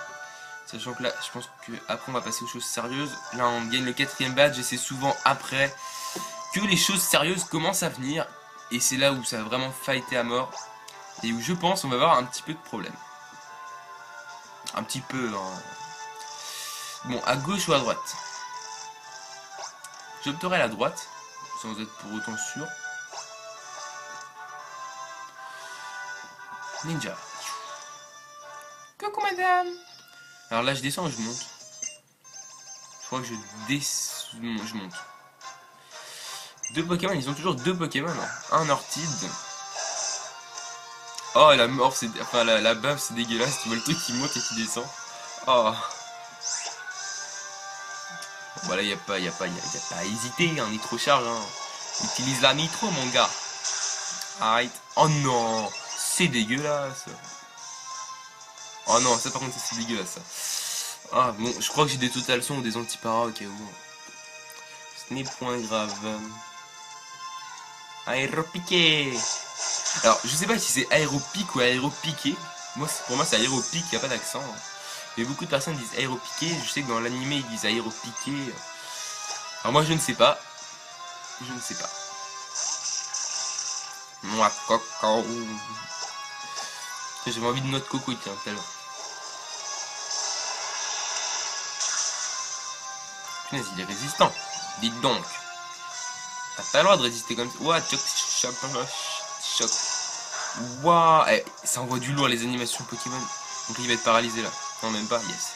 Sachant que là, je pense qu'après on va passer aux choses sérieuses. Là, on gagne le 4e badge et c'est souvent après que les choses sérieuses commencent à venir. Et c'est là où ça va vraiment fighter à mort. Et où je pense on va avoir un petit peu de problème. Un petit peu. Hein. Bon, à gauche ou à droite? J'opterai la droite, sans être pour autant sûr. Ninja. Coucou madame. Alors là je descends ou je monte? Je crois que je monte. 2 Pokémon, ils ont toujours 2 Pokémon. Hein. Un Orchid. Oh, la mort, c'est... Enfin, la baffe, c'est dégueulasse. Tu vois le truc qui monte et qui descend. Oh. Voilà, y a pas à hésiter, hein, nitro charge, hein. Utilise la nitro, mon gars. Arrête. Oh non, c'est dégueulasse. Oh non, ça par contre, ça, c'est dégueulasse, ça. Ah, bon, je crois que j'ai des total sons ou des anti-para, ok, bon. Ce n'est point grave. Aéropiqué. Alors, je sais pas si c'est aéropique ou aéropiqué. Pour moi, c'est aéropique, y a pas d'accent. Mais beaucoup de personnes disent aéropiqué. Je sais que dans l'animé, ils disent aéropiqué. Alors moi, je ne sais pas. Je ne sais pas. Moi, coco. J'avais envie de noix de coco, tiens, tout à l'heure. Punaise, il est résistant. Dites donc. T'as pas le droit de résister comme ça. Ouah, choc, choc, choc. Ouah, ça envoie du lourd les animations Pokémon. Donc il va être paralysé là. Non, même pas, yes.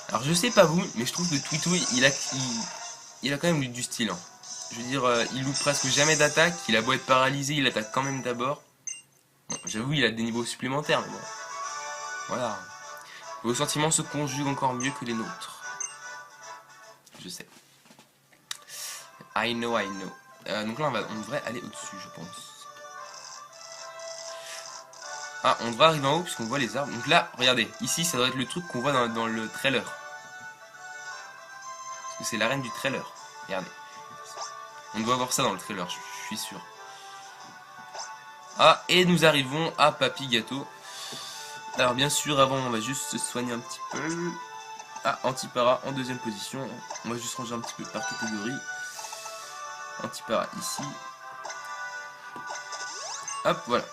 Alors je sais pas vous, mais je trouve que Twitou, il a quand même du style. Hein. Je veux dire, il loupe presque jamais d'attaque. Il a beau être paralysé, il attaque quand même d'abord. Bon, j'avoue, il a des niveaux supplémentaires, mais bon. Voilà. Vos sentiments se conjuguent encore mieux que les nôtres. Je sais. I know, I know. Donc là, on devrait aller au-dessus, je pense. Ah, on devrait arriver en haut puisqu'on voit les arbres. Donc là, regardez, ici, ça doit être le truc qu'on voit dans le trailer. Parce que c'est l'arène du trailer. Regardez. On doit voir ça dans le trailer, je suis sûr. Ah, et nous arrivons à Papy Gâteau. Alors bien sûr, avant, on va juste se soigner un petit peu. Ah, Antipara en deuxième position. On va juste ranger un petit peu par catégorie. Antipara ici. Hop, voilà.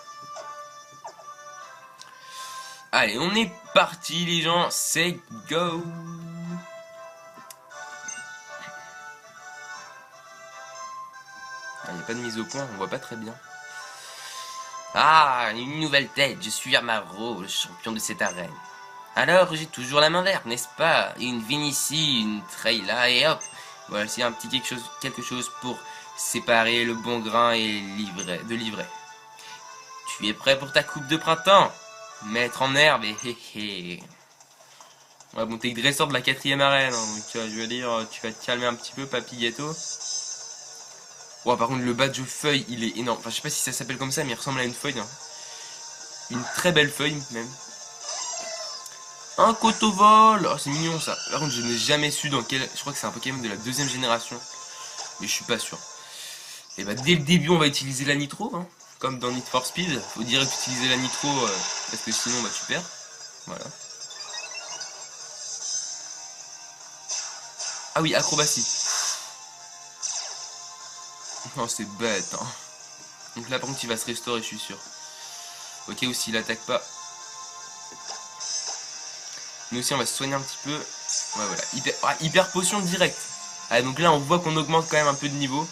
Allez, on est parti les gens, c'est go. Il n'y a pas de mise au point, on voit pas très bien. Ah, une nouvelle tête, je suis Amaro, le champion de cette arène. Alors, j'ai toujours la main verte, n'est-ce pas? Une vigne ici, une treille là, et hop. Voilà, c'est un petit quelque chose pour séparer le bon grain et de l'ivraie. Tu es prêt pour ta coupe de printemps? Mettre en herbe et hé hé. Ouais, bon, t'es dresseur de la 4ème arène, hein, donc je veux dire, tu vas te calmer un petit peu, Papy Gâteau. Ouais, par contre, le badge feuille, il est énorme. Enfin, je sais pas si ça s'appelle comme ça, mais il ressemble à une feuille. Hein. Une très belle feuille, même. Un cotovol. Oh, c'est mignon, ça. Par contre, je n'ai jamais su dans quel... Je crois que c'est un Pokémon de la 2ème génération. Mais je suis pas sûr. Et bah, dès le début, on va utiliser la Nitro, hein. Comme dans Need for Speed. Faut direct utiliser la Nitro, parce que sinon, bah, tu perds. Voilà. Ah oui, acrobatie. Non, c'est bête, hein. Donc là, par contre, il va se restaurer, je suis sûr. Ok, ou s'il attaque pas. Nous aussi, on va se soigner un petit peu. Ouais, voilà. Hyper potion direct. Ah, donc là, on voit qu'on augmente quand même un peu de niveau.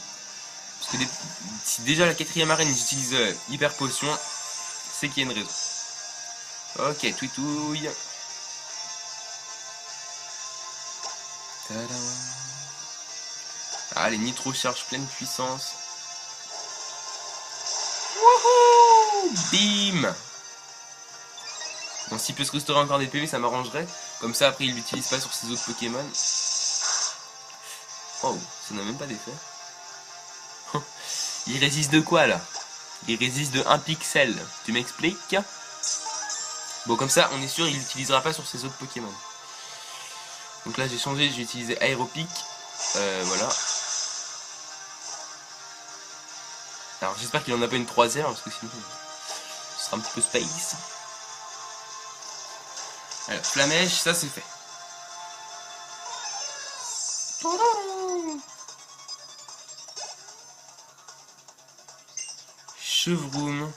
Parce que si déjà la 4ème arène, j'utilise hyper potion, c'est qu'il y a une raison. Ok, twitouille. Allez, nitro charge pleine puissance. Wouhou! Bim! Bon, s'il peut se restaurer encore des PV, ça m'arrangerait. Comme ça, après, il l'utilise pas sur ses autres Pokémon. Oh, ça n'a même pas d'effet. Il résiste de quoi, là? Il résiste de 1 pixel. Tu m'expliques? Bon, comme ça, on est sûr, il l'utilisera pas sur ses autres Pokémon. Donc là, j'ai changé, j'ai utilisé Aéropique. Voilà. Alors, j'espère qu'il en a pas une 3ème, parce que sinon, ce sera un petit peu space. Alors, Flamèche, ça c'est fait. Chevroom.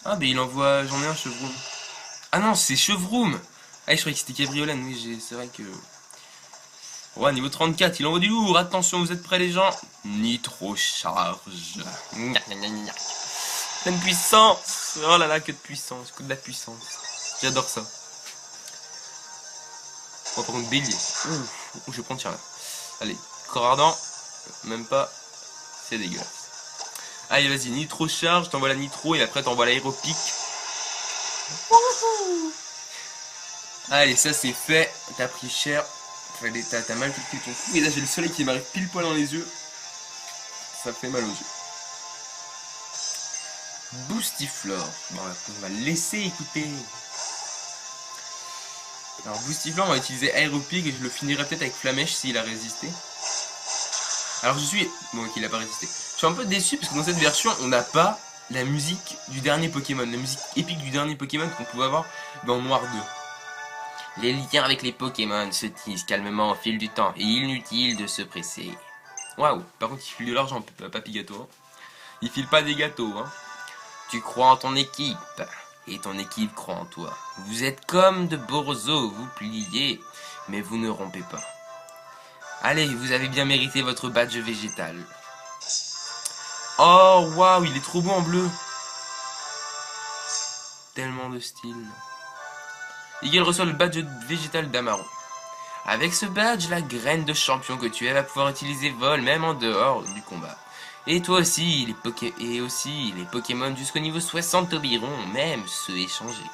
Ah, mais il envoie. J'en ai un Chevroom. Ah non, c'est Chevroom. Ah, je croyais que c'était Cabriolane. Oui, c'est vrai que. Ouais, niveau 34, il envoie du lourd. Attention, vous êtes prêts, les gens? Nitro charge. Pleine puissance. Oh là là, que de puissance. Que de la puissance. J'adore ça. On va prendre bélier. Ouh, je prends tir là. Allez, corps ardent. Même pas. C'est dégueulasse. Allez, vas-y, Nitro charge, t'envoies la Nitro et après t'envoies l'aéropic. Allez, ça c'est fait. T'as pris cher. T'as mal calculé ton coup. Et là, j'ai le soleil qui m'arrive pile poil dans les yeux. Ça fait mal aux yeux. Boostiflore. Bon, on va laisser écouter. Alors, Boostiflore, on va utiliser Aéropic et je le finirai peut-être avec Flamèche s'il a résisté. Alors, je suis. Bon, ok, il a pas résisté. Je suis un peu déçu parce que dans cette version, on n'a pas la musique du dernier Pokémon. La musique épique du dernier Pokémon qu'on pouvait avoir dans Noir 2. Les liens avec les Pokémon se tissent calmement au fil du temps et inutile de se presser. Waouh, par contre il file de l'argent, Papy Gâteau. Hein. Il file pas des gâteaux. Hein. Tu crois en ton équipe et ton équipe croit en toi. Vous êtes comme de beaux roseaux, vous pliez, mais vous ne rompez pas. Allez, vous avez bien mérité votre badge végétal. Oh waouh, il est trop beau en bleu. Tellement de style. Igel reçoit le badge végétal d'Amaron. Avec ce badge, la graine de champion que tu es va pouvoir utiliser vol même en dehors du combat. Et toi aussi, les Pokémon jusqu'au niveau 60 t'obéiront, même ceux échangés.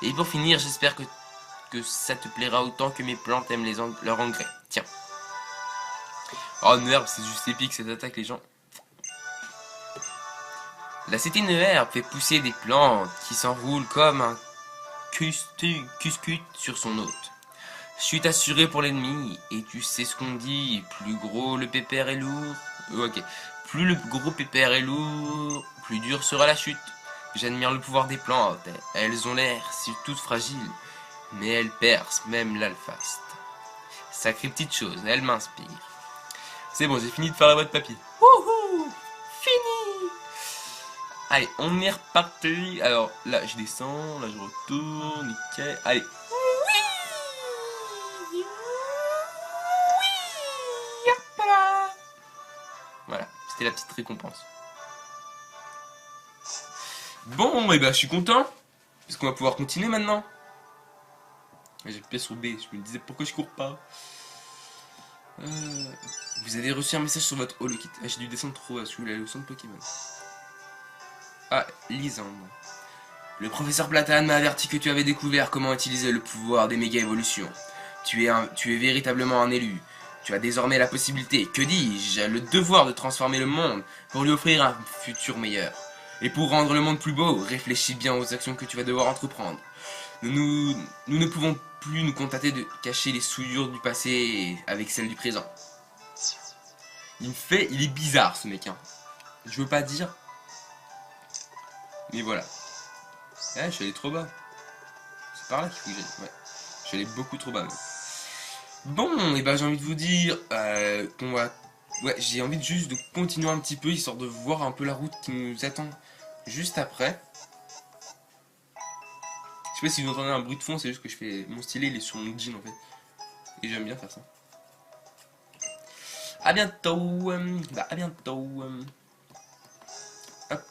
Et pour finir, j'espère que ça te plaira autant que mes plantes aiment leur engrais. Tiens. Oh, une herbe, c'est juste épique cette attaque, les gens. La cétine herbe fait pousser des plantes qui s'enroulent comme un cuscut sur son hôte. Chute assurée pour l'ennemi, et tu sais ce qu'on dit, plus gros le pépère est lourd. Ok. Plus le gros pépère est lourd, plus dure sera la chute. J'admire le pouvoir des plantes, elles ont l'air si toutes fragiles, mais elles percent même l'alfaste. Sacrée petite chose, elle m'inspire. C'est bon, j'ai fini de faire la boîte papier. Wouhou! Fini! Allez, on est reparti. Alors là, je descends, là je retourne, nickel. Allez. Voilà, c'était la petite récompense. Bon, et bah je suis content. Parce qu'on va pouvoir continuer maintenant. J'ai appuyé sur B, je me disais pourquoi je cours pas. Vous avez reçu un message sur votre holokit. Ah, j'ai dû descendre trop à celui-là, la leçon de Pokémon. Ah, Lisandre. Le professeur Platane m'a averti que tu avais découvert comment utiliser le pouvoir des méga évolutions. Tu es véritablement un élu. Tu as désormais la possibilité, que dis-je, le devoir de transformer le monde pour lui offrir un futur meilleur. Et pour rendre le monde plus beau, réfléchis bien aux actions que tu vas devoir entreprendre. Nous ne pouvons plus nous contenter de cacher les souillures du passé avec celles du présent. Il est bizarre ce mec. Hein. Je veux pas dire. Mais voilà. Ah, je suis allé trop bas. C'est par là qu'il faut que j'aille. Ouais. Je suis allé beaucoup trop bas. Même. Bon, et ben j'ai envie de vous dire qu'on va. Ouais, j'ai envie juste de continuer un petit peu, histoire de voir un peu la route qui nous attend juste après. Je sais pas si vous entendez un bruit de fond, c'est juste que je fais. Mon stylet il est sur mon jean en fait. Et j'aime bien faire ça. A bientôt. Bah, à bientôt. Hop.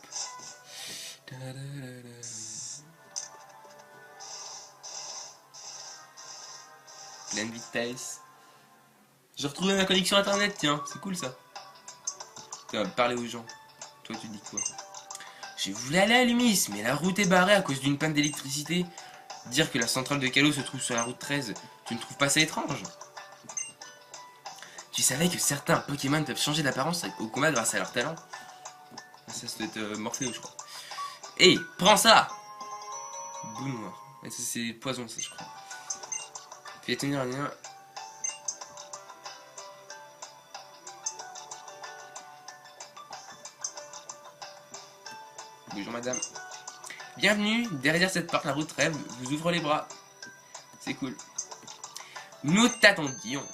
Pleine vitesse. J'ai retrouvé ma connexion internet, tiens, c'est cool ça. Tu vas parler aux gens. Toi, tu dis quoi? Je voulais aller à Lumis, mais la route est barrée à cause d'une panne d'électricité. Dire que la centrale de Kalos se trouve sur la route 13, tu ne trouves pas ça étrange? Tu savais que certains Pokémon peuvent changer d'apparence au combat grâce à leur talent? Ça doit être Morphéo, je crois. Hé, prends ça! Boule noire. C'est poison, ça, je crois. Fais tenir un lien. Bonjour madame. Bienvenue, derrière cette porte, la route rêve vous ouvre les bras. C'est cool. Nous t'attendions.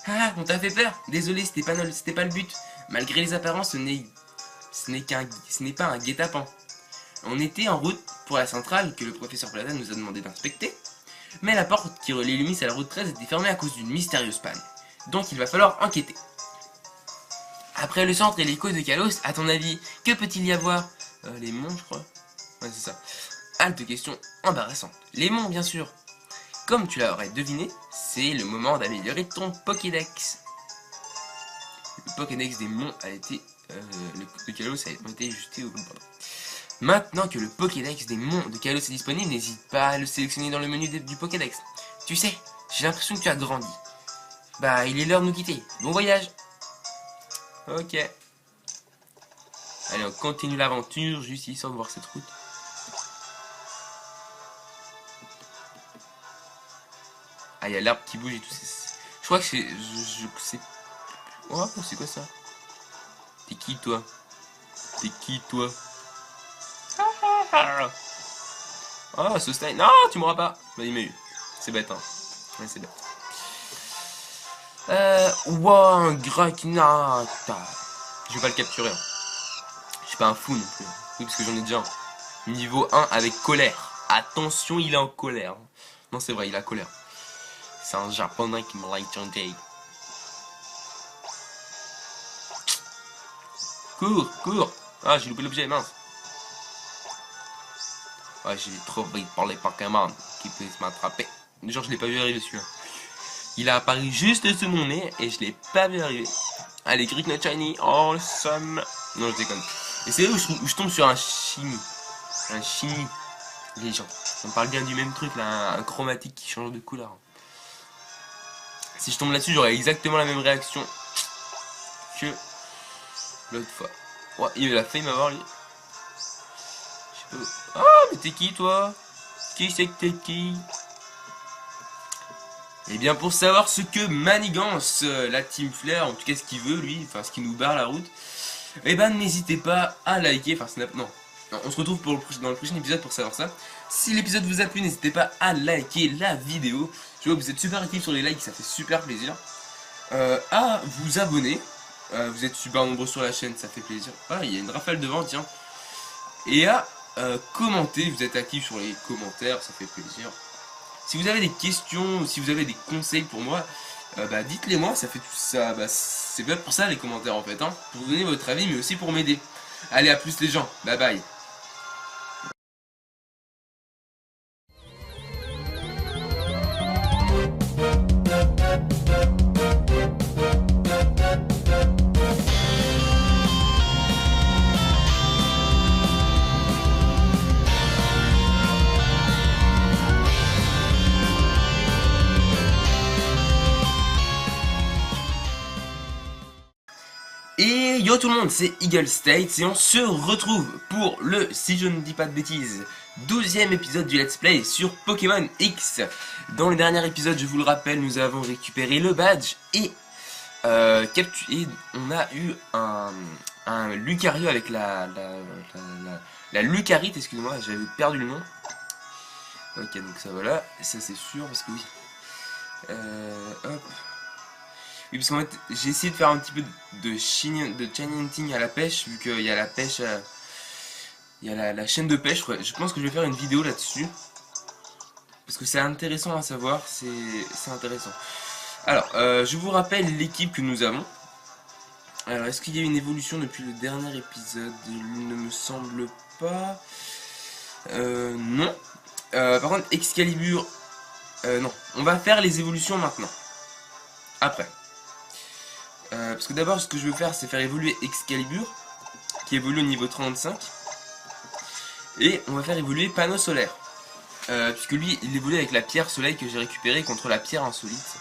Ah, on t'a fait peur. Désolé, c'était pas le but. Malgré les apparences, ce n'est pas un guet-apens. On était en route pour la centrale que le professeur Platane nous a demandé d'inspecter. Mais la porte qui relie Lumis à la route 13 était fermée à cause d'une mystérieuse panne. Donc il va falloir enquêter. Après le centre et l'écho de Kalos, à ton avis, que peut-il y avoir? Les monts, je crois. Ouais, c'est ça. Halte question embarrassante. Les monts, bien sûr. Comme tu l'aurais deviné, c'est le moment d'améliorer ton Pokédex. le Pokédex des monts a été... le Kalos a été ajouté au... Maintenant que le Pokédex des monts de Kalos est disponible, n'hésite pas à le sélectionner dans le menu du Pokédex. Tu sais, j'ai l'impression que tu as grandi. Bah, il est l'heure de nous quitter. Bon voyage. Ok. Allez, on continue l'aventure, juste histoire de voir cette route. Ah, il y a l'arbre qui bouge et tout. Je crois que c'est... c'est... Oh, c'est quoi ça? T'es qui, toi? T'es qui, toi? Oh, ce style. Non, tu m'auras pas. Bah, il m'a eu. C'est bête, hein. Ouais, c'est bête. Wow, un Graknat. Je vais pas le capturer. Hein. Je suis pas un fou non plus. Oui, parce que j'en ai déjà un. Niveau 1 avec colère. Attention, il est en colère. Non, c'est vrai, il a colère. C'est un japonais qui me l'a chanté. Cours, cours. Ah, j'ai loupé l'objet, mince. Ouais, j'ai trop vite par les Pokémon qui puissent m'attraper. Genre, je l'ai pas vu arriver celui-là. Il a apparu juste sous mon nez et je l'ai pas vu arriver. Allez, Graknat Shiny, oh le somme. Non, je déconne. Et c'est là où je tombe sur un Shiny. Un Shiny. Les gens, on parle bien du même truc là, un chromatique qui change de couleur. Si je tombe là-dessus, j'aurai exactement la même réaction que l'autre fois. Ouais, il a failli m'avoir lui. Je sais pas. Ah, mais t'es qui toi? Qui c'est que t'es qui? Et bien pour savoir ce que manigance la Team Flare, en tout cas ce qu'il veut lui, enfin ce qui nous barre la route, et ben n'hésitez pas à liker, enfin snap, non, on se retrouve dans le prochain épisode pour savoir ça. Si l'épisode vous a plu, n'hésitez pas à liker la vidéo, je vois que vous êtes super actifs sur les likes, ça fait super plaisir. À vous abonner, vous êtes super nombreux sur la chaîne, ça fait plaisir. Ah, il y a une rafale devant, tiens. Et à commenter, vous êtes actifs sur les commentaires, ça fait plaisir. Si vous avez des questions, si vous avez des conseils pour moi, bah dites-les moi, ça fait tout ça, bah, c'est pas pour ça les commentaires en fait, hein, pour donner votre avis mais aussi pour m'aider. Allez, à plus les gens, bye bye. Et yo tout le monde, c'est Eagle State et on se retrouve pour le, si je ne dis pas de bêtises, 12e épisode du Let's Play sur Pokémon X. Dans le dernier épisode, je vous le rappelle, nous avons récupéré le badge et on a eu un Lucario avec la Lucarite, excusez-moi, j'avais perdu le nom. Ok, donc ça voilà, ça c'est sûr parce que oui. Hop. Oui, parce qu'en fait, j'ai essayé de faire un petit peu de chain hunting à la pêche, vu qu'il y a la pêche, il y a la chaîne de pêche. Je pense que je vais faire une vidéo là-dessus, parce que c'est intéressant à savoir, c'est intéressant. Alors, je vous rappelle l'équipe que nous avons. Alors, est-ce qu'il y a une évolution depuis le dernier épisode? Il ne me semble pas. Non. Par contre, Excalibur, non. On va faire les évolutions maintenant. Après. Parce que d'abord ce que je veux faire c'est faire évoluer Excalibur qui évolue au niveau 35 et on va faire évoluer Panneau Solaire puisque lui il évolue avec la pierre soleil que j'ai récupérée contre la pierre insolite.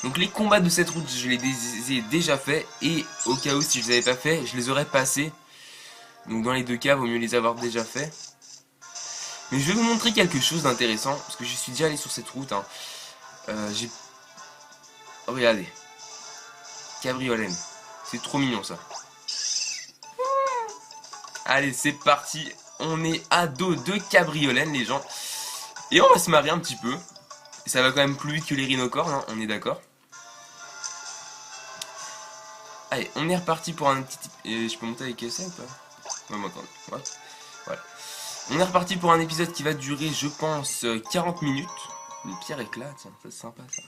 Donc les combats de cette route je les ai déjà fait et au cas où si je les avais pas fait je les aurais passés. Donc dans les deux cas vaut mieux les avoir déjà fait. Mais je vais vous montrer quelque chose d'intéressant parce que je suis déjà allé sur cette route hein. Oh, regardez. Cabriolène. C'est trop mignon ça. Allez, c'est parti. On est à dos de Cabriolène, les gens. Et on va se marrer un petit peu. Ça va quand même plus vite que les rhinocornes, hein, on est d'accord. Allez, on est reparti pour un petit... je peux monter avec ça ou pas? Ouais, m'entendre. Ouais. Voilà. On est reparti pour un épisode qui va durer, je pense, 40 minutes. Une pierre éclate, tiens, c'est sympa ça.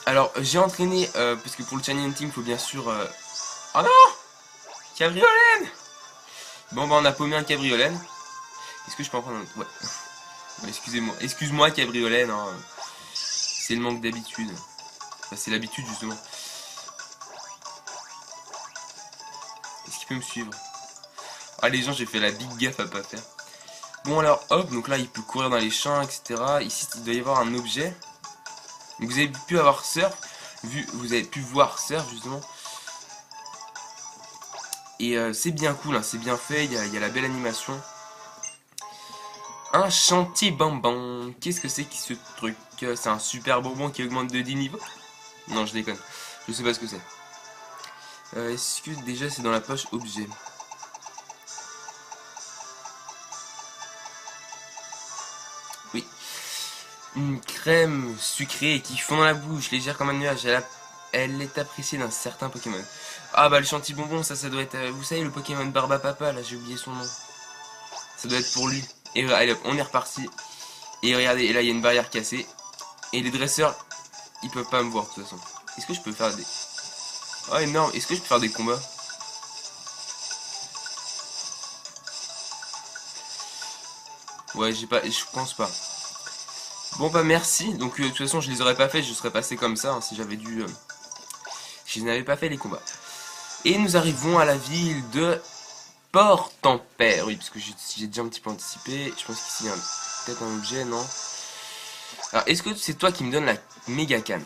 Alors, j'ai entraîné, parce que pour le Shiny Hunting, il faut bien sûr... Oh non! Cabriolène! Bon, bah, on a paumé un Cabriolène. Est-ce que je peux en prendre un autre? Ouais. Bah, excusez-moi. Excuse-moi, Cabriolène. Hein. C'est le manque d'habitude. Enfin, c'est l'habitude, justement. Tu peux me suivre. Ah les gens, j'ai fait la big gaffe à pas faire. Bon alors hop, donc là il peut courir dans les champs, etc. Ici il doit y avoir un objet. Donc vous avez pu avoir surf, vous avez pu voir surf justement. Et c'est bien cool, hein, c'est bien fait, il y a la belle animation. Un chantier bonbon. Qu'est-ce que c'est que ce truc? C'est un super bonbon qui augmente de 10 niveaux? Non, je déconne. Je sais pas ce que c'est. Est-ce que déjà c'est dans la poche objet? Oui. Une crème sucrée qui fond dans la bouche, légère comme un nuage. Elle est appréciée d'un certain Pokémon. Ah bah le chantier bonbon, ça doit être... vous savez le Pokémon Barbapapa, là j'ai oublié son nom. Ça doit être pour lui. Et allez hop, on est reparti. Et regardez, et là il y a une barrière cassée. Et les dresseurs, ils peuvent pas me voir de toute façon. Est-ce que je peux faire des... Oh énorme, est-ce que je peux faire des combats? Ouais, j'ai pas... Je pense pas. Bon bah merci, donc de toute façon je les aurais pas fait, je serais passé comme ça hein, si j'avais dû... si je n'avais pas fait les combats. Et nous arrivons à la ville de Port-en-Père. Oui, parce que j'ai déjà un petit peu anticipé. Je pense qu'ici il y a peut-être un objet, non? Alors, est-ce que c'est toi qui me donne la méga canne?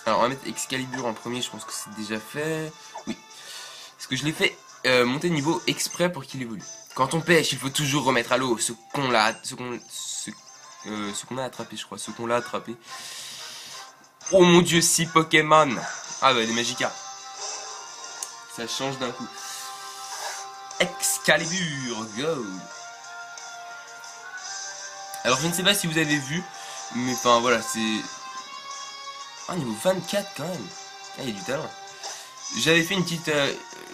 Alors, on va mettre Excalibur en premier, je pense que c'est déjà fait. Oui. Parce que je l'ai fait monter de niveau exprès pour qu'il évolue. Quand on pêche, il faut toujours remettre à l'eau ce qu'on a attrapé, je crois. Ce qu'on l'a attrapé. Oh mon dieu, 6 Pokémon! Ah bah, des Magikarp. Ça change d'un coup. Excalibur, go! Alors je ne sais pas si vous avez vu, mais enfin voilà, c'est... Ah, niveau 24 quand même. Ah, il y a du talent. J'avais fait une petite...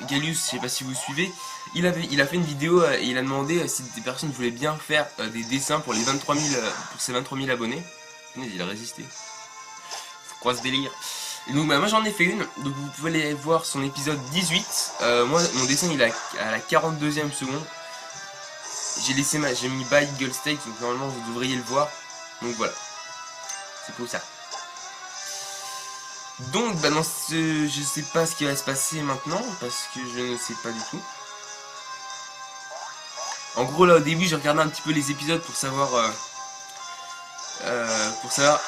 Galus, je sais pas si vous suivez, il a fait une vidéo et il a demandé si des personnes voulaient bien faire des dessins pour les 23 000, pour ses 23 000 abonnés. Il a résisté. C'est quoi ce délire? Et donc bah, moi j'en ai fait une, donc vous pouvez aller voir son épisode 18. Moi mon dessin il est à la 42e seconde. J'ai mis by Eagle Steak, donc normalement vous devriez le voir. Donc voilà, c'est pour ça. Donc bah je sais pas ce qui va se passer maintenant, parce que je ne sais pas du tout. En gros là au début j'ai regardé un petit peu les épisodes pour savoir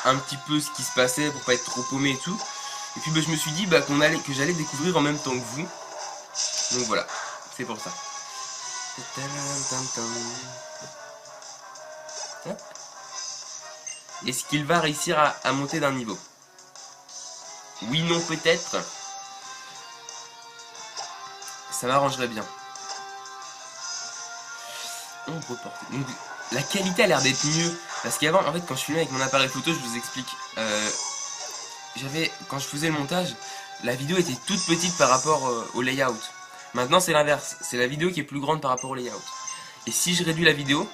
un petit peu ce qui se passait, pour pas être trop paumé et tout. Et puis bah, je me suis dit bah, que j'allais découvrir en même temps que vous. Donc voilà, c'est pour ça. Est-ce qu'il va réussir à monter d'un niveau? Oui, non, peut-être. Ça m'arrangerait bien. On reporte. Donc, la qualité a l'air d'être mieux. Parce qu'avant, en fait, quand je filmais avec mon appareil photo, je vous explique. Quand je faisais le montage, la vidéo était toute petite par rapport au layout. Maintenant, c'est l'inverse. C'est la vidéo qui est plus grande par rapport au layout. Et si je réduis la vidéo...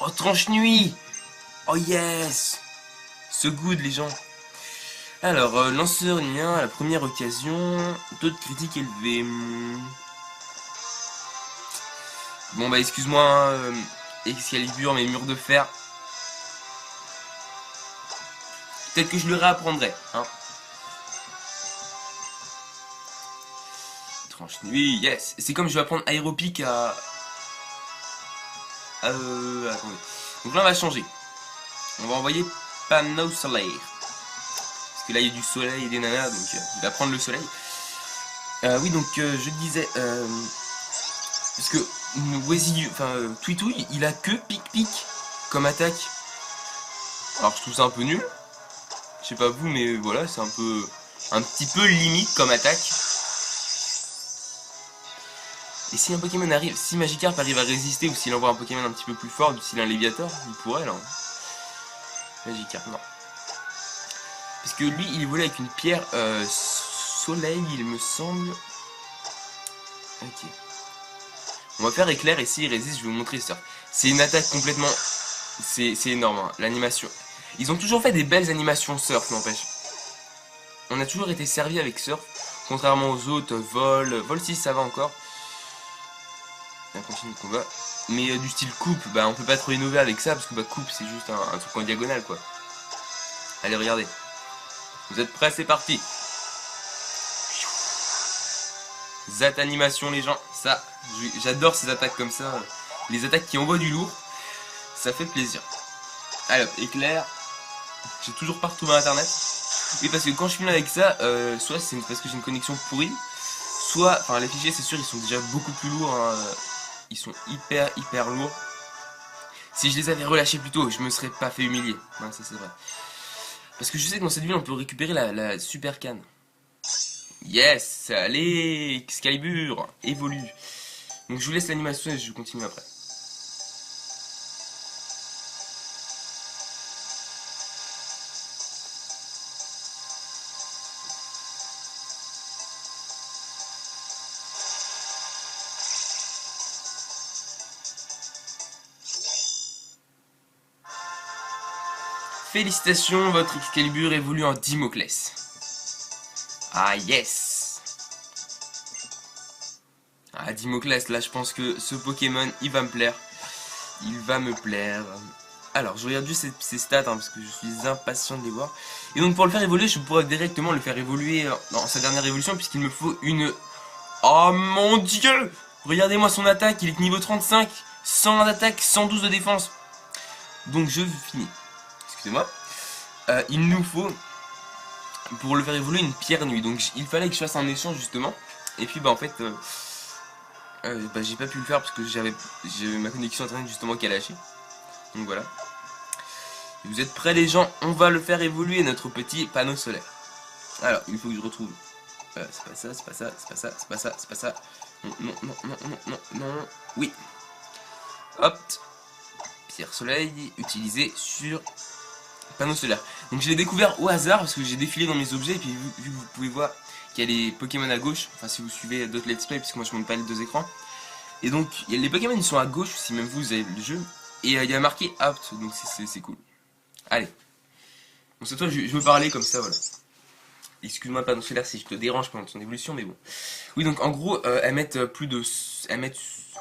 Oh, tranche nuit! Oh yes! So good, les gens. Alors, lanceur lien à la première occasion, taux de critique élevé. Bon bah excuse-moi, hein, Excalibur, mes murs de fer. Peut-être que je le réapprendrai, hein. Tranche nuit, yes. C'est comme je vais apprendre aéropique à... attendez. Donc là on va changer. On va envoyer panneau solaire. Parce que là il y a du soleil et des nanas, donc il va prendre le soleil. Oui donc je disais... parce que Twitouille, il a que pic-pic comme attaque. Alors je trouve ça un peu nul. Je sais pas vous, mais voilà, c'est un petit peu limite comme attaque. Et si un Pokémon arrive, si Magikarp arrive à résister, ou s'il envoie un Pokémon un petit peu plus fort, s'il a un Léviator, il pourrait là. Magikarp, non. Parce que lui, il volait avec une pierre soleil, il me semble. Ok. On va faire éclair et s'il résiste, je vais vous montrer ça. C'est une attaque complètement... C'est énorme, hein, l'animation. Ils ont toujours fait des belles animations surf, n'empêche. On a toujours été servi avec surf, contrairement aux autres, vol 6 ça va encore. On continue le combat. Mais du style coupe, bah on peut pas trop innover avec ça, parce que bah coupe c'est juste un truc en diagonale quoi. Allez regardez. Vous êtes prêts, c'est parti. Zat animation les gens, ça, j'adore ces attaques comme ça. Les attaques qui envoient du lourd, ça fait plaisir. Allez hop, éclair. J'ai toujours pas retrouvé internet. Oui parce que quand je filme avec ça, soit c'est parce que j'ai une connexion pourrie, soit, enfin les fichiers c'est sûr ils sont déjà beaucoup plus lourds, hein. Ils sont hyper lourds. Si je les avais relâchés plus tôt, je me serais pas fait humilier. Non, ça c'est vrai. Parce que je sais que dans cette ville on peut récupérer la super canne. Yes, allez, Excalibur, évolue. Donc je vous laisse l'animation et je continue après. Félicitations, votre Excalibur évolue en Dimoclès. Ah yes. Ah Dimoclès, là je pense que ce Pokémon il va me plaire. Il va me plaire. Alors je regarde juste ses stats hein, parce que je suis impatient de les voir. Et donc pour le faire évoluer, je pourrais directement le faire évoluer dans sa dernière évolution puisqu'il me faut une... Oh mon dieu! Regardez-moi son attaque, il est niveau 35, 100 d'attaque, 112 de défense. Donc je finis. Excusez-moi. Il nous faut, pour le faire évoluer, une pierre nuit. Donc il fallait que je fasse un échange justement. Et puis bah en fait, j'ai pas pu le faire parce que j'avais ma connexion internet justement qui a lâché. Donc voilà. Vous êtes prêts les gens? On va le faire évoluer notre petit panneau solaire. Alors il faut que je retrouve. C'est pas ça, c'est pas ça, c'est pas ça, c'est pas ça, c'est pas ça. Non, non, non, non, non, non, non. Oui. Hop. Pierre soleil utilisée sur panneau solaire. Donc je l'ai découvert au hasard parce que j'ai défilé dans mes objets et puis vu que vous pouvez voir qu'il y a les Pokémon à gauche, enfin si vous suivez d'autres let's play puisque moi je monte pas les deux écrans. Et donc les Pokémon ils sont à gauche si même vous avez le jeu et il y a marqué Opt donc c'est cool. Allez. Donc c'est toi je veux parler comme ça voilà. Excuse-moi panneau solaire si je te dérange pendant ton évolution mais bon. Oui donc en gros elles mettent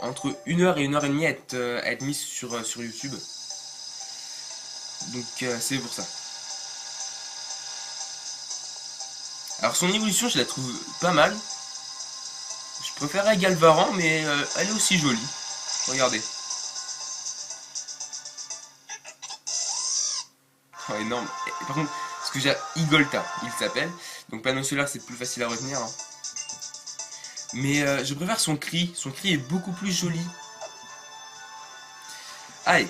entre 1 heure et 1 heure et demie à être mises sur YouTube. Donc c'est pour ça. Alors son évolution je la trouve pas mal. Je préférerais Galvaran mais elle est aussi jolie. Regardez. Oh énorme. Et, par contre, ce que j'ai Igolta, il s'appelle. Donc panneau solaire c'est plus facile à retenir. Hein. Mais je préfère son cri. Son cri est beaucoup plus joli. Allez.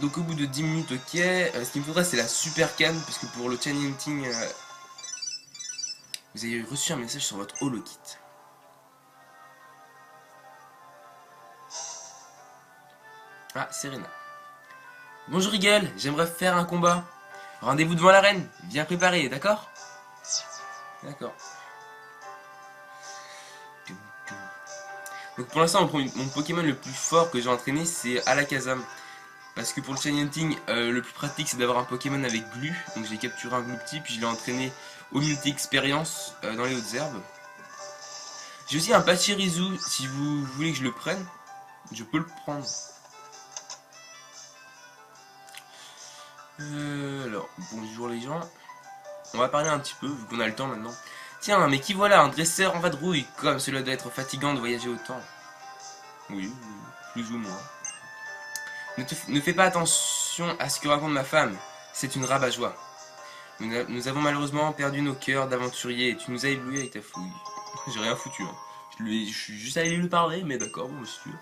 Donc au bout de 10 minutes, ok. Ce qu'il me faudra c'est la super canne. Parce que pour le chain hunting, vous avez reçu un message sur votre holokit. Ah, Serena. Bonjour Rigel, j'aimerais faire un combat. Rendez-vous devant l'arène, bien préparé, d'accord? D'accord. Donc pour l'instant, mon Pokémon le plus fort que j'ai entraîné, c'est Alakazam. Parce que pour le chain hunting, le plus pratique c'est d'avoir un Pokémon avec Glu. Donc j'ai capturé un Glupti, puis je l'ai entraîné au multi-expérience dans les hautes herbes. J'ai aussi un Pachirisu, si vous voulez que je le prenne, je peux le prendre. Alors, bonjour les gens. On va parler un petit peu, vu qu'on a le temps maintenant. Tiens, mais qui voilà, un dresseur en vadrouille, comme cela doit être fatigant de voyager autant. Oui, plus ou moins. Ne fais pas attention à ce que raconte ma femme, c'est une rabat-joie. Nous avons malheureusement perdu nos cœurs d'aventuriers, tu nous as éblouis avec ta fouille. J'ai rien foutu, hein. Je suis juste allé lui parler, mais d'accord, bon, si tu veux.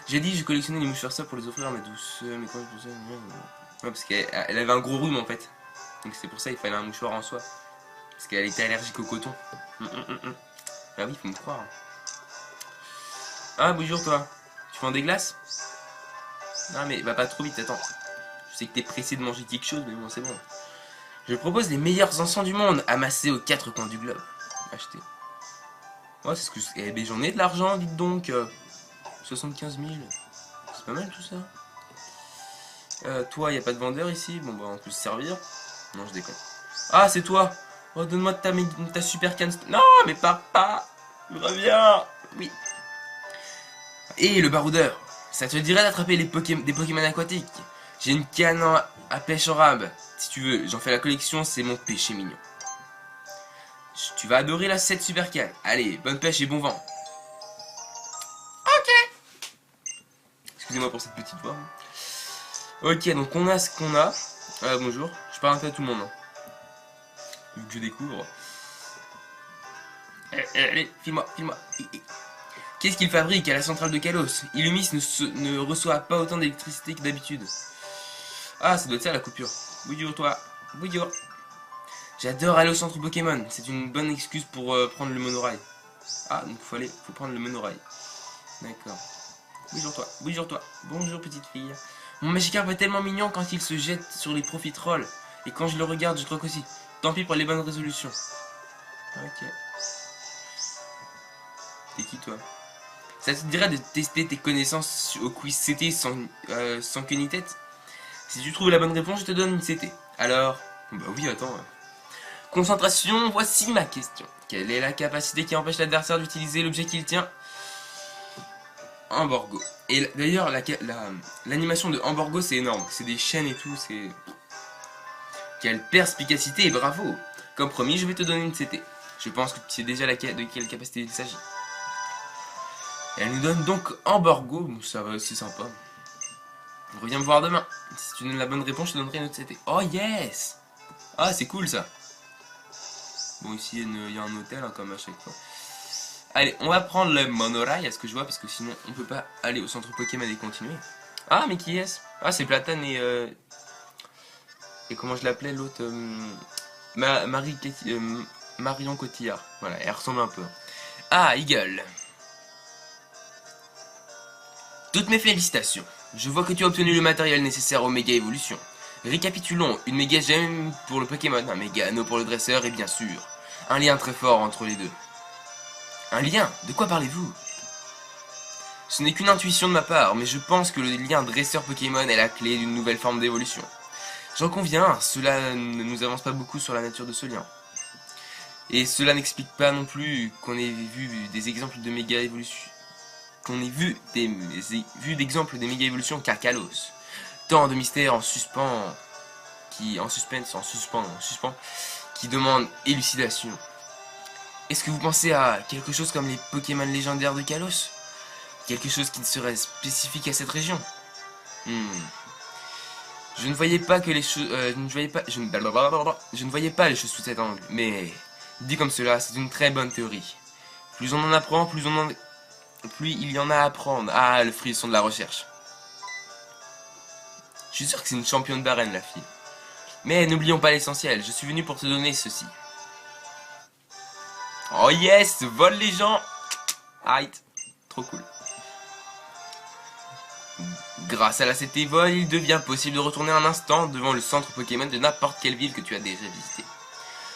J'ai dit, je collectionnais les mouchoirs ça pour les offrir à ma douce, mais quand je pensais... Ouais, parce qu'elle avait un gros rhume en fait. Donc c'est pour ça qu'il fallait un mouchoir en soi. Parce qu'elle était allergique au coton. Ah oui, faut me croire. Ah, bonjour toi. Tu vends des glaces? Non mais va pas trop vite, attends. Je sais que t'es pressé de manger quelque chose, mais bon, c'est bon. Je propose les meilleurs encens du monde, amassés aux 4 coins du globe. Acheter. Ouais, c'est ce que... Eh ben j'en ai de l'argent, dites donc. 75 000. C'est pas mal tout ça. Toi, y a pas de vendeur ici? Bon, bah, on peut se servir. Non, je déconne. Ah, c'est toi! Oh, donne-moi ta super canne. Non, mais papa! Reviens! Oui. Et le baroudeur, ça te dirait d'attraper des Pokémon aquatiques? J'ai une canne à pêche en rab. Si tu veux, j'en fais la collection, c'est mon péché mignon. Tu vas adorer la 7 super canne. Allez, bonne pêche et bon vent. Excusez-moi pour cette petite voix. Ok, donc on a ce qu'on a. Bonjour, je parle un peu à tout le monde. Hein. Vu que je découvre. Allez, file-moi, file-moi. Qu'est-ce qu'il fabrique à la centrale de Kalos? Illumis ne reçoit pas autant d'électricité que d'habitude. Ah, ça doit être ça la coupure. Bonjour toi. Bonjour. J'adore aller au centre Pokémon. C'est une bonne excuse pour prendre le monorail. Ah, donc faut prendre le monorail. D'accord. Bonjour toi. Bonjour toi. Bonjour petite fille. Mon Magikarp est tellement mignon quand il se jette sur les profiteroles. Et quand je le regarde, je croque aussi. Tant pis pour les bonnes résolutions. Ok. T'es qui toi? Ça te dirait de tester tes connaissances au quiz CT sans queue ni tête? Si tu trouves la bonne réponse, je te donne une CT. Alors, bah oui, attends. Concentration, voici ma question. Quelle est la capacité qui empêche l'adversaire d'utiliser l'objet qu'il tient? Hamborgo. Et d'ailleurs, l'animation de Hamborgo, c'est énorme. C'est des chaînes et tout, c'est... Quelle perspicacité et bravo! Comme promis, je vais te donner une CT. Je pense que tu sais déjà de quelle capacité il s'agit. Elle nous donne donc Hamborgo. Bon, ça va, c'est sympa. Reviens me voir demain. Si tu donnes la bonne réponse, je te donnerai une autre CT. Oh yes! Ah, c'est cool ça. Bon, ici, il y a un hôtel, hein, comme à chaque fois. Allez, on va prendre le monorail, à ce que je vois, parce que sinon, on peut pas aller au centre Pokémon et continuer. Ah, mais qui est-ce? Ah, c'est Platane et... Et comment je l'appelais, l'autre Marion Cotillard. Voilà, elle ressemble un peu. Ah, Eagle. Toutes mes félicitations. Je vois que tu as obtenu le matériel nécessaire aux méga évolutions. Récapitulons, une méga gemme pour le Pokémon, un méga anneau pour le dresseur et bien sûr, un lien très fort entre les deux. Un lien? De quoi parlez-vous? Ce n'est qu'une intuition de ma part, mais je pense que le lien dresseur Pokémon est la clé d'une nouvelle forme d'évolution. J'en conviens, cela ne nous avance pas beaucoup sur la nature de ce lien. Et cela n'explique pas non plus qu'on ait vu des exemples de méga évolution. Qu'on ait vu d'exemples des méga évolutions car Kalos. Tant de mystères en suspens qui demandent élucidation. Est-ce que vous pensez à quelque chose comme les Pokémon légendaires de Kalos? Quelque chose qui serait spécifique à cette région? Je ne voyais pas que les choses, je ne voyais pas les choses sous cet angle, mais dit comme cela, c'est une très bonne théorie. Plus on en apprend, plus il y en a à apprendre. Ah, le frisson de la recherche. Je suis sûr que c'est une championne d'arène, la fille. Mais n'oublions pas l'essentiel, je suis venu pour te donner ceci. Oh yes, vole les gens. Aïe, trop cool. Grâce à la CT vol, il devient possible de retourner un instant devant le centre Pokémon de n'importe quelle ville que tu as déjà visité.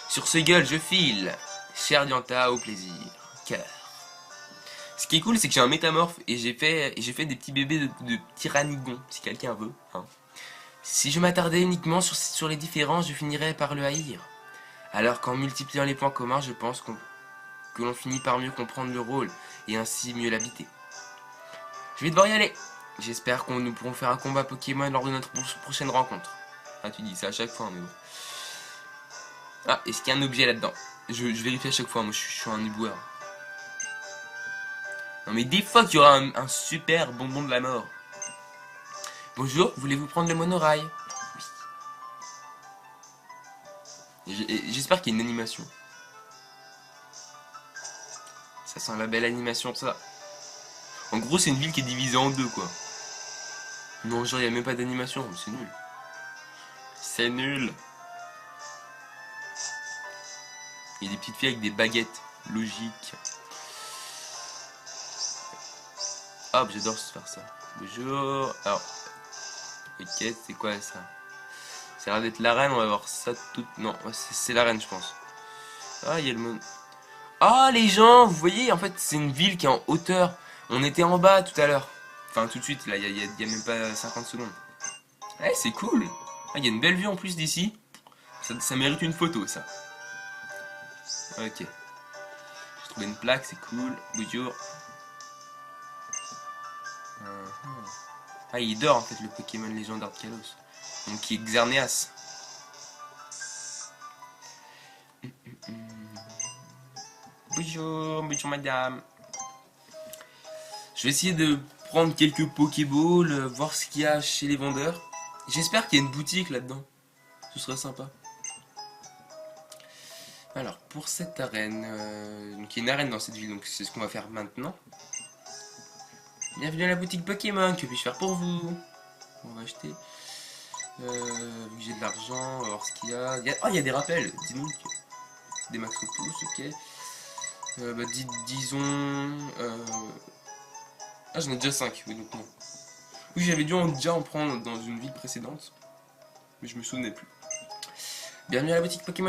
Sur ce gueule, je file. Cher Dianta, au plaisir. Cœur. Ce qui est cool, c'est que j'ai un métamorphe et j'ai fait des petits bébés de Tyrannigons, si quelqu'un veut. Hein. Si je m'attardais uniquement sur les différences, je finirais par le haïr. Alors qu'en multipliant les points communs, je pense que l'on finit par mieux comprendre le rôle et ainsi mieux l'habiter. Je vais devoir y aller. J'espère que nous pourrons faire un combat Pokémon lors de notre prochaine rencontre. Ah, tu dis ça à chaque fois, mais bon. Ah, est-ce qu'il y a un objet là-dedans? Je vérifie à chaque fois, moi je suis un éboueur. Non mais des fois qu'il y aura un super bonbon de la mort. Bonjour, voulez-vous prendre le monorail? Oui. J'espère qu'il y a une animation. Ça sent la belle animation, ça. En gros, c'est une ville qui est divisée en deux, quoi. Non, genre, il n'y a même pas d'animation, c'est nul. C'est nul. Il y a des petites filles avec des baguettes. Logique. Hop, j'adore faire ça. Bonjour. Alors, ok, c'est quoi ça? Ça a l'air d'être l'arène, on va voir ça tout... Non, c'est l'arène, je pense. Ah, il y a le monde. Ah, les gens, vous voyez, en fait, c'est une ville qui est en hauteur. On était en bas tout à l'heure. Enfin, tout de suite, là, il y a même pas 50 secondes. Eh, c'est cool. Ah, il y a une belle vue en plus d'ici. Ça mérite une photo, ça. Ok. J'ai trouvé une plaque, c'est cool. Bonjour. Ah, il dort en fait le Pokémon légendaire de Kalos. Donc qui est Xerneas. Bonjour, bonjour madame. Je vais essayer de prendre quelques Pokéballs, voir ce qu'il y a chez les vendeurs. J'espère qu'il y a une boutique là-dedans. Ce serait sympa. Alors, pour cette arène, donc il y a une arène dans cette ville, donc c'est ce qu'on va faire maintenant. Bienvenue à la boutique Pokémon, que puis-je faire pour vous? On va acheter. Vu que j'ai de l'argent, on va voir ce qu'il y a. Oh, il y a des rappels, dis donc. Des max repousse, ok. Disons. Ah, j'en ai déjà 5, oui, donc non. Oui, j'avais dû déjà en prendre dans une ville précédente, mais je me souvenais plus. Bienvenue à la boutique Pokémon.